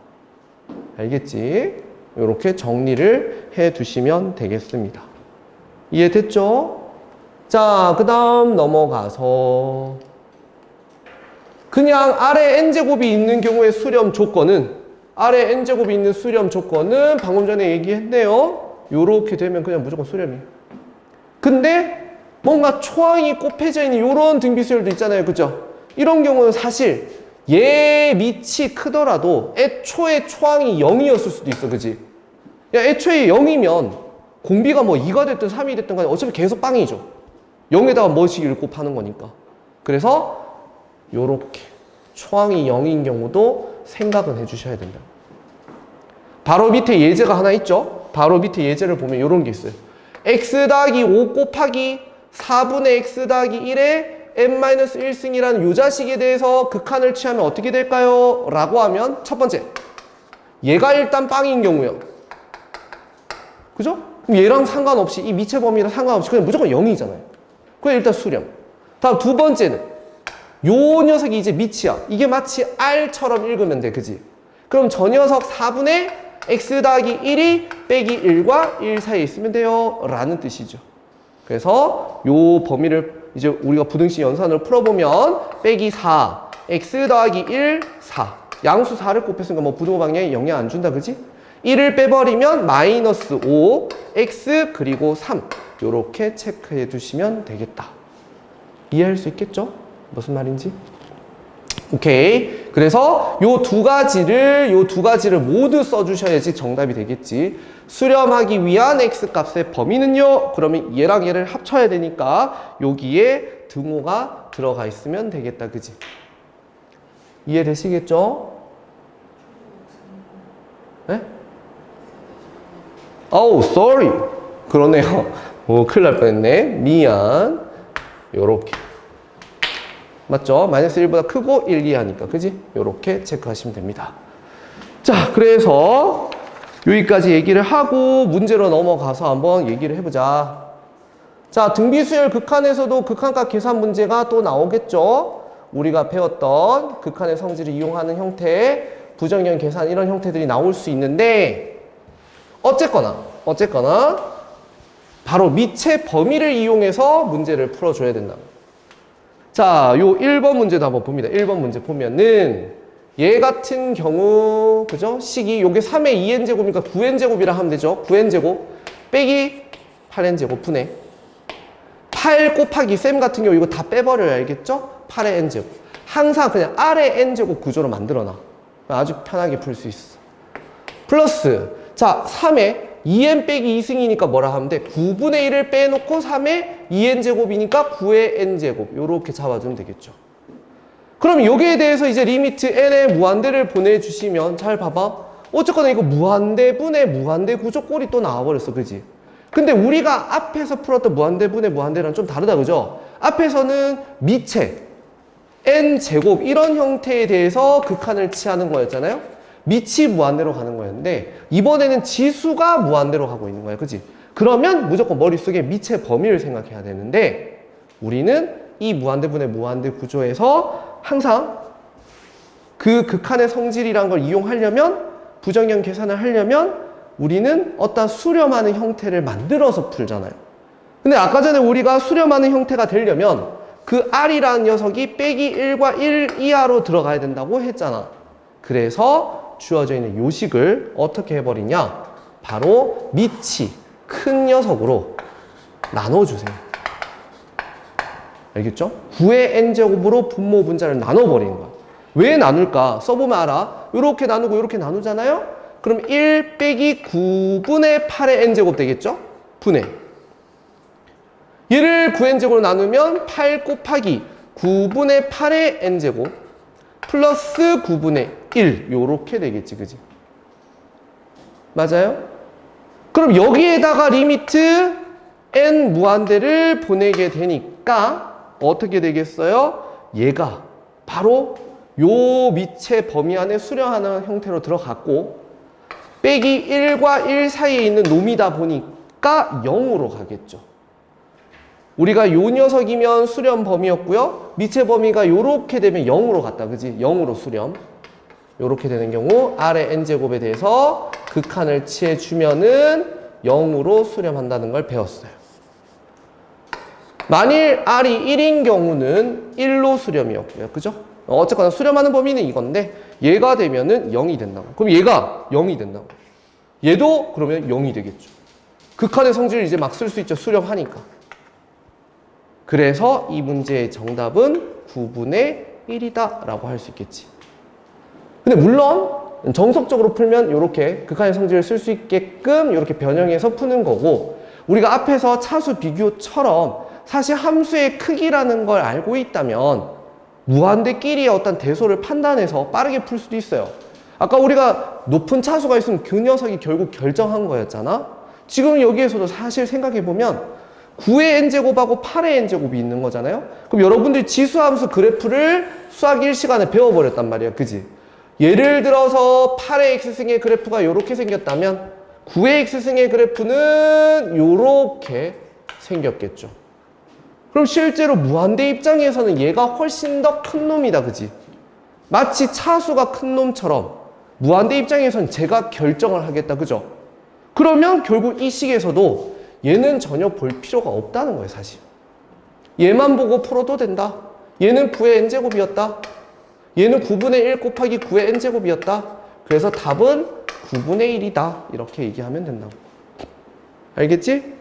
알겠지? 이렇게 정리를 해 두시면 되겠습니다. 이해됐죠? 자, 그 다음 넘어가서 그냥 아래 n제곱이 있는 경우의 수렴 조건은 아래 n제곱이 있는 수렴 조건은 방금 전에 얘기했네요. 요렇게 되면 그냥 무조건 수렴이에요. 근데 뭔가 초항이 곱해져 있는 요런 등비수열도 있잖아요. 그죠? 이런 경우는 사실 얘 밑이 크더라도 애초에 초항이 0이었을 수도 있어. 그지? 야, 애초에 0이면 공비가 뭐 2가 됐든 3이 됐든 간에 어차피 계속 빵이죠. 0에다가 뭐씩을 곱하는 거니까. 그래서 요렇게 초항이 0인 경우도 생각은 해주셔야 된다. 바로 밑에 예제가 하나 있죠. 바로 밑에 예제를 보면 요런 게 있어요. x 더하기 5 곱하기 4분의 x 더하기 1에 n-1승이라는 요 자식에 대해서 극한을 취하면 어떻게 될까요? 라고 하면 첫 번째, 얘가 일단 빵인 경우요. 그죠? 그럼 얘랑 상관없이 이 미체 범위랑 상관없이 그냥 무조건 0이잖아요. 그래 일단 수렴. 다음 두 번째는 요 녀석이 이제 밑이야. 이게 마치 R처럼 읽으면 돼. 그지? 그럼 저 녀석 4분의 x 더하기 1이 빼기 1과 1 사이에 있으면 돼요. 라는 뜻이죠. 그래서 요 범위를 이제 우리가 부등식 연산으로 풀어보면 빼기 4, x 더하기 1, 4. 양수 4를 곱했으니까 뭐 부등호 방향에 영향 안 준다. 그지? 1을 빼버리면 마이너스 5, x 그리고 3. 요렇게 체크해 두시면 되겠다. 이해할 수 있겠죠? 무슨 말인지? 오케이. 그래서 요 두 가지를 모두 써주셔야지 정답이 되겠지. 수렴하기 위한 x 값의 범위는요. 그러면 얘랑 얘를 합쳐야 되니까 여기에 등호가 들어가 있으면 되겠다. 그지? 이해되시겠죠? 네? Oh, sorry. 그러네요. 오, 큰일 날 뻔했네. 미안. 요렇게. 맞죠? 마이너스 1보다 크고 1 이하니까. 그지? 요렇게 체크하시면 됩니다. 자, 그래서 여기까지 얘기를 하고 문제로 넘어가서 한번 얘기를 해보자. 자, 등비수열 극한에서도 극한값 계산 문제가 또 나오겠죠? 우리가 배웠던 극한의 성질을 이용하는 형태, 부정형 계산 이런 형태들이 나올 수 있는데 어쨌거나 바로 밑의 범위를 이용해서 문제를 풀어줘야 된다. 자, 요 1번 문제도 한번 봅니다. 1번 문제 보면은 얘 같은 경우 그죠? 식이 요게 3의 2n제곱이니까 9n제곱이라 하면 되죠. 9n제곱 빼기 8n제곱 분의 8 곱하기 쌤 같은 경우 이거 다 빼버려야 알겠죠? 8의 n제곱. 항상 그냥 R의 n제곱 구조로 만들어놔. 아주 편하게 풀 수 있어. 플러스 자 3의 2n 빼기 2승이니까 뭐라 하면 돼? 9분의 1을 빼놓고 3의 2n제곱이니까 9의 n제곱. 요렇게 잡아주면 되겠죠. 그럼 여기에 대해서 이제 리미트 n의 무한대를 보내주시면 잘 봐봐. 어쨌거나 이거 무한대분의 무한대 구조 꼴이 또 나와버렸어. 그지? 근데 우리가 앞에서 풀었던 무한대분의 무한대랑 좀 다르다. 그죠? 앞에서는 미체, n제곱 이런 형태에 대해서 극한을 취하는 거였잖아요. 밑이 무한대로 가는 거였는데 이번에는 지수가 무한대로 가고 있는 거야. 그치? 그러면 무조건 머릿속에 밑의 범위를 생각해야 되는데 우리는 이 무한대분의 무한대 구조에서 항상 그 극한의 성질이란 걸 이용하려면 부정형 계산을 하려면 우리는 어떤 수렴하는 형태를 만들어서 풀잖아요. 근데 아까 전에 우리가 수렴하는 형태가 되려면 그 R이라는 녀석이 빼기 1과 1 이하로 들어가야 된다고 했잖아. 그래서 주어져 있는 요식을 어떻게 해버리냐? 바로 밑이 큰 녀석으로 나눠주세요. 알겠죠? 9의 n제곱으로 분모 분자를 나눠버리는 거야. 왜 나눌까? 써보면 알아. 이렇게 나누고 이렇게 나누잖아요? 그럼 1 빼기 9분의 8의 n제곱 되겠죠? 분해. 얘를 9n제곱으로 나누면 8 곱하기 9분의 8의 n제곱 플러스 9분의 1 요렇게 되겠지, 그지? 맞아요? 그럼 여기에다가 리미트 n 무한대를 보내게 되니까 어떻게 되겠어요? 얘가 바로 요 밑의 범위 안에 수렴하는 형태로 들어갔고 빼기 1과 1 사이에 있는 놈이다 보니까 0으로 가겠죠. 우리가 요 녀석이면 수렴 범위였고요. 밑의 범위가 요렇게 되면 0으로 갔다. 그지? 0으로 수렴. 요렇게 되는 경우 R의 n제곱에 대해서 극한을 취해주면은 0으로 수렴한다는 걸 배웠어요. 만일 R이 1인 경우는 1로 수렴이었고요. 그죠? 어쨌거나 수렴하는 범위는 이건데 얘가 되면은 0이 된다고. 그럼 얘가 0이 된다고. 얘도 그러면 0이 되겠죠. 극한의 성질을 이제 막 쓸 수 있죠. 수렴하니까. 그래서 이 문제의 정답은 9분의 1이다 라고 할 수 있겠지. 근데 물론 정석적으로 풀면 이렇게 극한의 성질을 쓸 수 있게끔 이렇게 변형해서 푸는 거고 우리가 앞에서 차수 비교처럼 사실 함수의 크기라는 걸 알고 있다면 무한대끼리의 어떤 대소를 판단해서 빠르게 풀 수도 있어요. 아까 우리가 높은 차수가 있으면 그 녀석이 결국 결정한 거였잖아. 지금 여기에서도 사실 생각해보면 9의 n제곱하고 8의 n제곱이 있는 거잖아요. 그럼 여러분들이 지수함수 그래프를 수학 1시간에 배워버렸단 말이야. 그지? 예를 들어서 8의 x승의 그래프가 이렇게 생겼다면 9의 x승의 그래프는 이렇게 생겼겠죠. 그럼 실제로 무한대 입장에서는 얘가 훨씬 더 큰 놈이다. 그지? 마치 차수가 큰 놈처럼 무한대 입장에서는 제가 결정을 하겠다. 그죠? 그러면 결국 이 식에서도 얘는 전혀 볼 필요가 없다는 거예요, 사실. 얘만 보고 풀어도 된다. 얘는 9의 n제곱이었다. 얘는 9분의 1 곱하기 9의 n제곱이었다. 그래서 답은 9분의 1이다. 이렇게 얘기하면 된다고. 알겠지?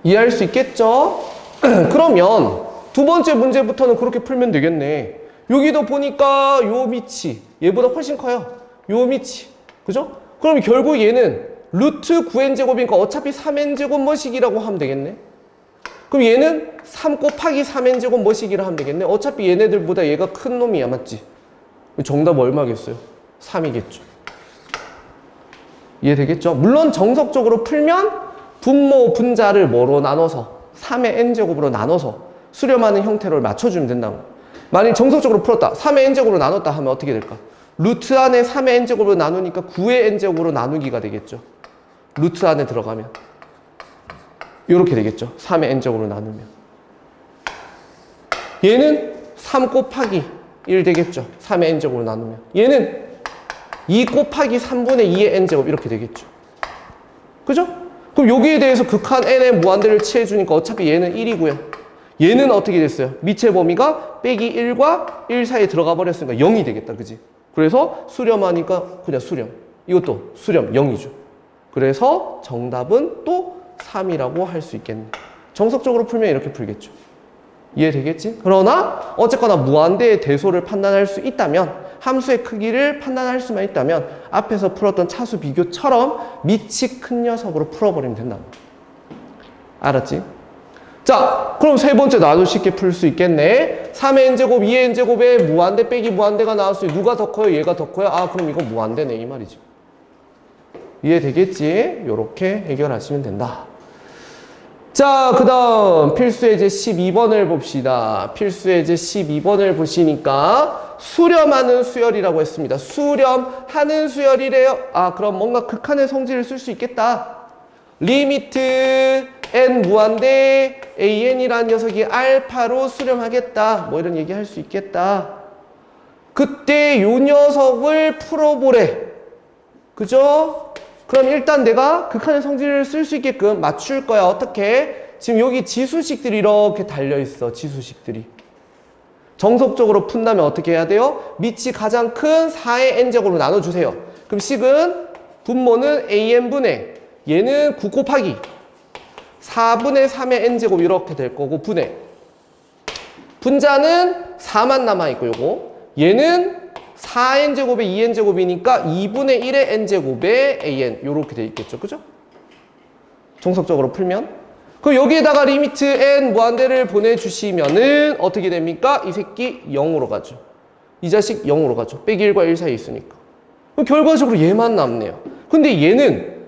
이해할 수 있겠죠? 그러면 두 번째 문제부터는 그렇게 풀면 되겠네. 여기도 보니까 요 밑이 얘보다 훨씬 커요. 요 밑이. 그죠? 그럼 결국 얘는 루트 9n제곱이니까 어차피 3n제곱 뭐식이라고 하면 되겠네. 그럼 얘는 3 곱하기 3n제곱 뭐식이라 하면 되겠네. 어차피 얘네들보다 얘가 큰 놈이야. 맞지? 정답 얼마겠어요? 3이겠죠. 이해되겠죠? 물론 정석적으로 풀면 분모, 분자를 뭐로 나눠서 3의 n제곱으로 나눠서 수렴하는 형태로 맞춰주면 된다고. 만일 정석적으로 풀었다. 3의 n제곱으로 나눴다 하면 어떻게 될까? 루트 안에 3의 n제곱으로 나누니까 9의 n제곱으로 나누기가 되겠죠. 루트 안에 들어가면 이렇게 되겠죠. 3의 n제곱으로 나누면 얘는 3 곱하기 1 되겠죠. 3의 n제곱으로 나누면 얘는 2 곱하기 3분의 2의 n제곱 이렇게 되겠죠. 그죠? 그럼 여기에 대해서 극한 n의 무한대를 취해주니까 어차피 얘는 1이고요. 얘는 어떻게 됐어요? 밑의 범위가 빼기 1과 1 사이에 들어가 버렸으니까 0이 되겠다. 그지? 그래서 수렴하니까 그냥 수렴. 이것도 수렴 0이죠. 그래서 정답은 또 3이라고 할 수 있겠네. 정석적으로 풀면 이렇게 풀겠죠. 이해되겠지? 그러나 어쨌거나 무한대의 대소를 판단할 수 있다면 함수의 크기를 판단할 수만 있다면 앞에서 풀었던 차수 비교처럼 밑이 큰 녀석으로 풀어버리면 된다. 알았지? 자, 그럼 세 번째 나도 쉽게 풀 수 있겠네. 3의 n제곱, 2의 n제곱에 무한대 빼기 무한대가 나왔어요. 누가 더 커요? 얘가 더 커요? 아, 그럼 이건 무한대네 이 말이지. 이해되겠지? 요렇게 해결하시면 된다. 자, 그 다음 필수예제 12번을 봅시다. 필수예제 12번을 보시니까 수렴하는 수열이라고 했습니다. 수렴하는 수열이래요. 아, 그럼 뭔가 극한의 성질을 쓸 수 있겠다. 리미트 n 무한대 an이라는 녀석이 알파로 수렴하겠다. 뭐 이런 얘기 할 수 있겠다. 그때 요 녀석을 풀어보래. 그죠? 그럼 일단 내가 극한의 성질을 쓸 수 있게끔 맞출 거야. 어떻게? 지금 여기 지수식들이 이렇게 달려있어. 지수식들이. 정석적으로 푼다면 어떻게 해야 돼요? 밑이 가장 큰 4의 n제곱으로 나눠주세요. 그럼 식은 분모는 an분의 얘는 9 곱하기 4분의 3의 n제곱 이렇게 될 거고 분의 분자는 4만 남아있고 요거 얘는 4n제곱에 2n제곱이니까 2분의 1의 n제곱에 an 요렇게 돼 있겠죠. 그죠? 정석적으로 풀면. 그럼 여기에다가 리미트 n 무한대를 보내주시면은 어떻게 됩니까? 이 새끼 0으로 가죠. 이 자식 0으로 가죠. 빼기 1과 1 사이에 있으니까. 그럼 결과적으로 얘만 남네요. 근데 얘는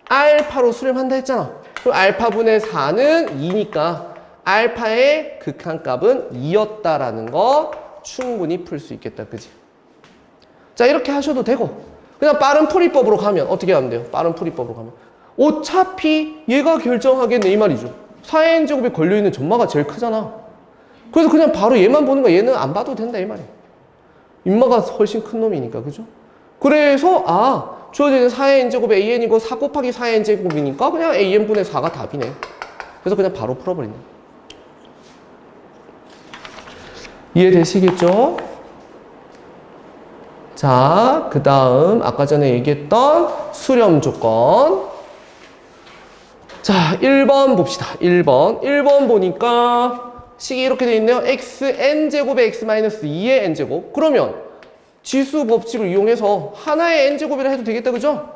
알파로 수렴한다 했잖아. 그럼 알파분의 4는 2니까 알파의 극한값은 2였다라는 거 충분히 풀 수 있겠다. 그지? 자, 이렇게 하셔도 되고 그냥 빠른 풀이법으로 가면 어떻게 하면 돼요? 빠른 풀이법으로 가면 어차피 얘가 결정하겠네 이 말이죠. 4의 n제곱에 걸려있는 점마가 제일 크잖아. 그래서 그냥 바로 얘만 보는 거야. 얘는 안 봐도 된다 이 말이야. 인마가 훨씬 큰 놈이니까. 그죠? 그래서 주어지는 4의 n제곱에 an이고 4 곱하기 4의 n제곱이니까 그냥 an분의 4가 답이네. 그래서 그냥 바로 풀어버린다. 이해되시겠죠? 자, 그 다음 아까 전에 얘기했던 수렴 조건. 자, 1번 봅시다. 1번 보니까 식이 이렇게 돼 있네요. x n제곱에 x-2의 n제곱. 그러면 지수 법칙을 이용해서 하나의 n제곱이라 해도 되겠다. 그죠?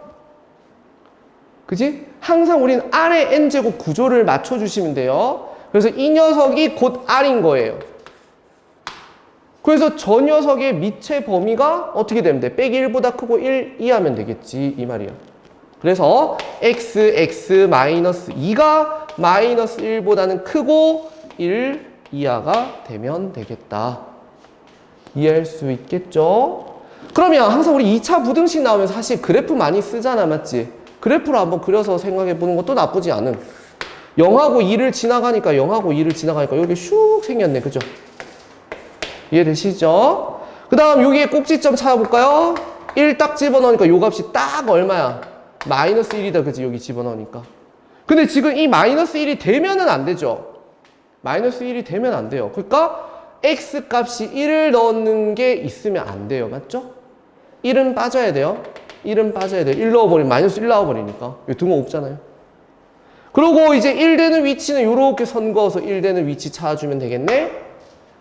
그지? 항상 우린 R의 n제곱 구조를 맞춰주시면 돼요. 그래서 이 녀석이 곧 R인 거예요. 그래서 저 녀석의 미체 범위가 어떻게 되면 돼? 빼기 1보다 크고 1 이하면 되겠지. 이 말이야. 그래서 x-2가 마이너스 1보다는 크고 1 이하가 되면 되겠다. 이해할 수 있겠죠? 그러면 항상 우리 2차 부등식 나오면 사실 그래프 많이 쓰잖아. 맞지? 그래프를 한번 그려서 생각해 보는 것도 나쁘지 않은. 0하고 2를 지나가니까 여기 슉 생겼네. 그죠? 이해되시죠? 그 다음 여기에 꼭지점 찾아볼까요? 1 딱 집어넣으니까 요 값이 딱 얼마야? 마이너스 1이다. 그치? 여기 집어넣으니까. 근데 지금 이 마이너스 1이 되면은 안 되죠? 마이너스 1이 되면 안 돼요. 그러니까 x 값이 1을 넣는 게 있으면 안 돼요. 맞죠? 1은 빠져야 돼요. 1은 빠져야 돼요. 1 넣어버리면 마이너스 1 나와버리니까. 이거 등호 없잖아요. 그리고 이제 1 되는 위치는 이렇게 선 그어서 1 되는 위치 찾아주면 되겠네?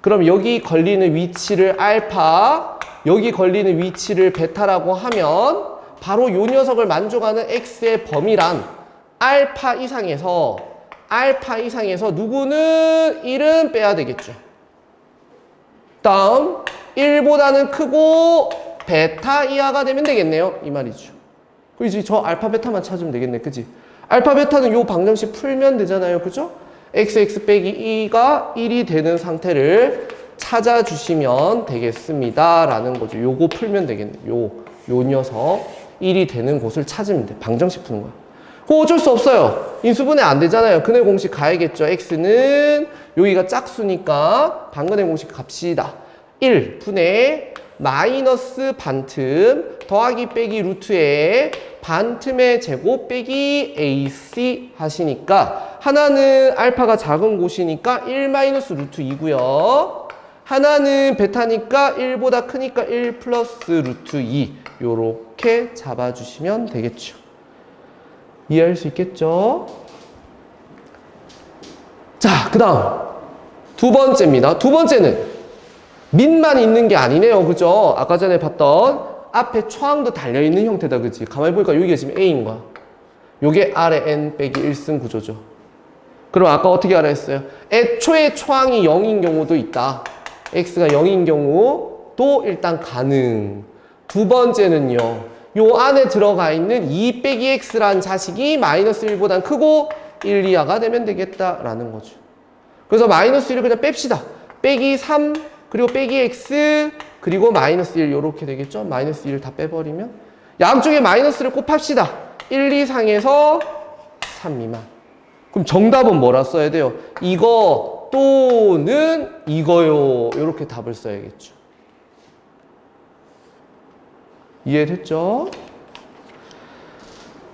그럼 여기 걸리는 위치를 알파, 여기 걸리는 위치를 베타라고 하면 바로 이 녀석을 만족하는 x의 범위란 알파 이상에서 누구는 1은 빼야 되겠죠. 다음 1보다는 크고 베타 이하가 되면 되겠네요. 이 말이죠. 그럼 이제 저 알파 베타만 찾으면 되겠네. 그지? 알파 베타는 요 방정식 풀면 되잖아요. 그죠? xx 빼기 2가 1이 되는 상태를 찾아주시면 되겠습니다. 라는 거죠. 요거 풀면 되겠네. 요 녀석 1이 되는 곳을 찾으면 돼. 방정식 푸는 거야. 그거 어쩔 수 없어요. 인수분해 안 되잖아요. 근해 공식 가야겠죠. x는 여기가 짝수니까 반근해 공식 갑시다. 1 분의 마이너스 반틈 더하기 빼기 루트에 반틈의 제곱 빼기 AC 하시니까 하나는 알파가 작은 곳이니까 1 마이너스 루트 2고요. 하나는 베타니까 1보다 크니까 1 플러스 루트 2 요렇게 잡아주시면 되겠죠. 이해할 수 있겠죠? 자, 그 다음 두 번째입니다. 두 번째는 민만 있는 게 아니네요. 그죠? 아까 전에 봤던 앞에 초항도 달려있는 형태다. 그치? 가만히 보니까 여기가 지금 A인 거야. 요게 R의 N 빼기 1승 구조죠. 그럼 아까 어떻게 알아 했어요? 애초에 초항이 0인 경우도 있다. X가 0인 경우도 일단 가능. 두 번째는요. 요 안에 들어가 있는 2 빼기 X라는 자식이 마이너스 1보단 크고 1 이하가 되면 되겠다라는 거죠. 그래서 마이너스 1을 그냥 뺍시다. 빼기 3 그리고 빼기 x 그리고 마이너스 1 이렇게 되겠죠. 마이너스 1 다 빼버리면 양쪽에 마이너스를 곱합시다. 1 이상에서 3 미만. 그럼 정답은 뭐라 써야 돼요? 이거 또는 이거요. 이렇게 답을 써야겠죠. 이해됐죠?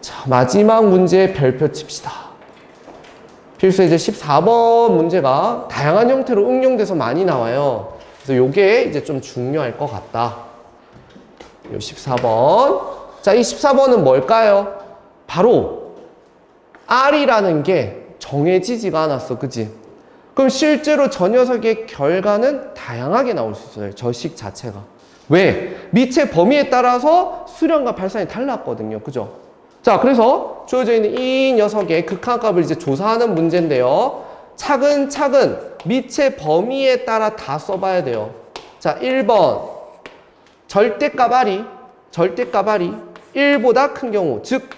자, 마지막 문제 별표 칩시다. 필수 이제 14번 문제가 다양한 형태로 응용돼서 많이 나와요. 그래서 요게 이제 좀 중요할 것 같다. 요 14번. 자, 이 14번은 뭘까요? 바로 R이라는 게 정해지지가 않았어. 그치? 그럼 실제로 저 녀석의 결과는 다양하게 나올 수 있어요. 저 식 자체가. 왜? 미체 범위에 따라서 수렴과 발산이 달랐거든요. 그죠? 자, 자, 그래서 주어져 있는 이 녀석의 극한값을 이제 조사하는 문제인데요. 차근차근 미체 범위에 따라 다 써봐야 돼요. 자, 1번. 절대값 R이 1보다 큰 경우, 즉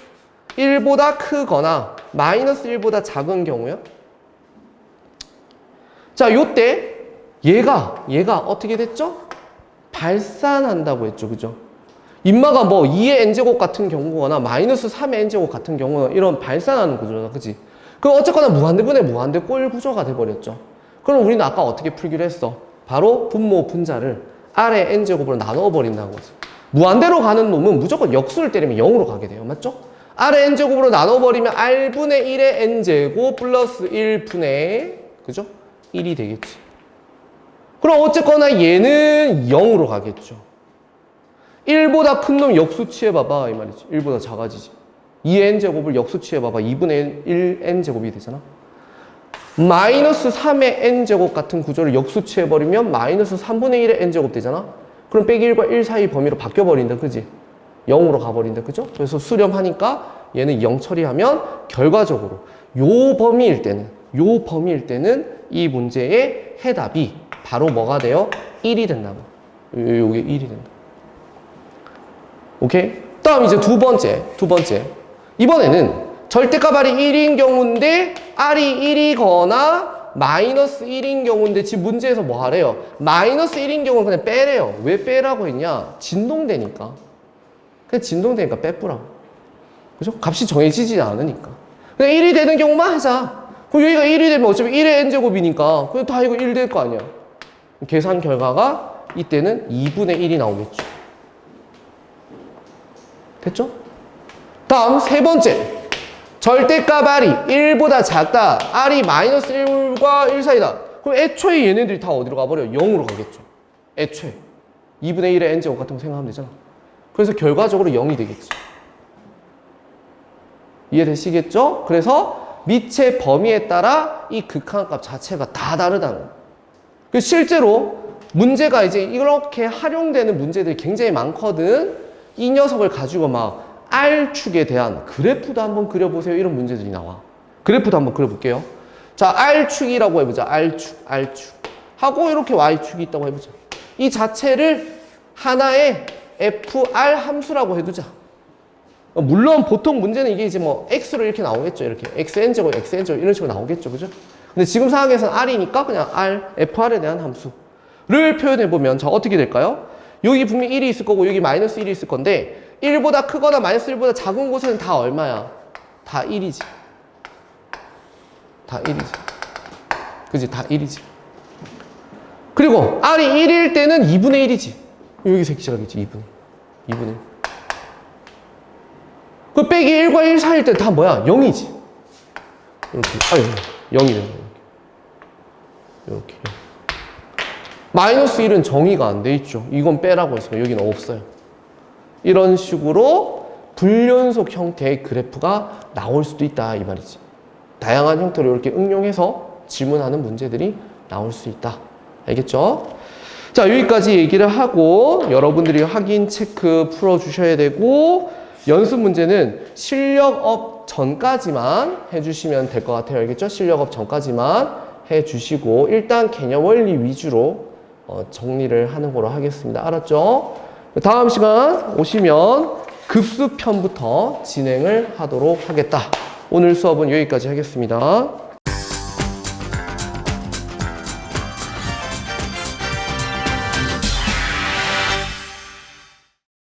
1보다 크거나 마이너스 1보다 작은 경우요. 자, 요때 얘가 어떻게 됐죠? 발산한다고 했죠. 그죠? 인마가 뭐 2의 n제곱 같은 경우거나 마이너스 3의 n제곱 같은 경우는 이런 발산하는 구조다. 그치? 그럼 어쨌거나 무한대분의 무한대 꼴 구조가 돼버렸죠. 그럼 우리는 아까 어떻게 풀기로 했어? 바로 분모 분자를 R의 n제곱으로 나누어 버린다는 거지. 무한대로 가는 놈은 무조건 역수를 때리면 0으로 가게 돼요. 맞죠? R의 n제곱으로 나누어 버리면 R분의 1의 n제곱 플러스 1분의 그죠? 1이 되겠지. 그럼 어쨌거나 얘는 0으로 가겠죠. 1보다 큰 놈 역수 취해봐봐 이 말이지. 1보다 작아지지. 2의 n제곱을 역수 취해봐봐. 2분의 1 n제곱이 되잖아. 마이너스 3의 n제곱 같은 구조를 역수 취해버리면 마이너스 3분의 1의 n제곱 되잖아. 그럼 빼기 1과 1 사이 범위로 바뀌어버린다. 그지? 0으로 가버린다. 그죠? 그래서 수렴하니까 얘는 0 처리하면 결과적으로 요 범위일 때는 이 문제의 해답이 바로 뭐가 돼요? 1이 된다고. 요게 1이 된다. 오케이? 다음 이제 두 번째. 이번에는 절대값 R이 1인 경우인데 R이 1이거나 마이너스 1인 경우인데 지금 문제에서 뭐 하래요? 마이너스 1인 경우는 그냥 빼래요. 왜 빼라고 했냐? 진동되니까. 그냥 진동되니까 빼뿌라고. 그죠? 값이 정해지지 않으니까. 그냥 1이 되는 경우만 하자. 그럼 여기가 1이 되면 어차피 1의 n제곱이니까 그냥 다 이거 1 될 거 아니야. 계산 결과가 이때는 2분의 1이 나오겠죠. 됐죠? 다음 세 번째. 절대값 R이 1보다 작다. R이 마이너스 1과 1 사이다. 그럼 애초에 얘네들이 다 어디로 가버려? 0으로 가겠죠. 애초에. 2분의 1의 n제곱 같은 거 생각하면 되잖아. 그래서 결과적으로 0이 되겠지. 이해되시겠죠? 그래서 미체 범위에 따라 이 극한값 자체가 다 다르다는 거예요. 실제로 문제가 이제 이렇게 활용되는 문제들이 굉장히 많거든. 이 녀석을 가지고 막 R축에 대한 그래프도 한번 그려보세요. 이런 문제들이 나와. 그래프도 한번 그려볼게요. 자, R축이라고 해보자. R축. 하고 이렇게 Y축이 있다고 해보자. 이 자체를 하나의 FR 함수라고 해두자. 물론 보통 문제는 이게 이제 뭐 X로 이렇게 나오겠죠. 이렇게 XN제곱, XN제곱 이런 식으로 나오겠죠. 그죠? 근데 지금 상황에서는 R이니까 그냥 FR에 대한 함수를 표현해보면 자, 어떻게 될까요? 여기 분명히 1이 있을 거고 여기 마이너스 1이 있을 건데 1보다 크거나 마이너스 1보다 작은 곳에는 다 얼마야? 다 1이지. 다 1이지. 그지? 다 1이지. 그리고 R이 1일 때는 2분의 1이지. 여기 새끼 시작이지. 2분의 1. 그 빼기 1과 1 사이일 때 다 뭐야? 0이지. 이렇게. 0이 되는 거야. 이렇게. 마이너스 1은 정의가 안 돼 있죠. 이건 빼라고 해서 여기는 없어요. 이런 식으로 불연속 형태의 그래프가 나올 수도 있다 이 말이지. 다양한 형태로 이렇게 응용해서 질문하는 문제들이 나올 수 있다. 알겠죠? 자, 여기까지 얘기를 하고 여러분들이 확인 체크 풀어주셔야 되고 연습 문제는 실력업 전까지만 해주시면 될 것 같아요. 알겠죠? 실력업 전까지만 해주시고 일단 개념 원리 위주로 정리를 하는 거로 하겠습니다. 알았죠? 다음 시간 오시면 급수편부터 진행을 하도록 하겠다. 오늘 수업은 여기까지 하겠습니다.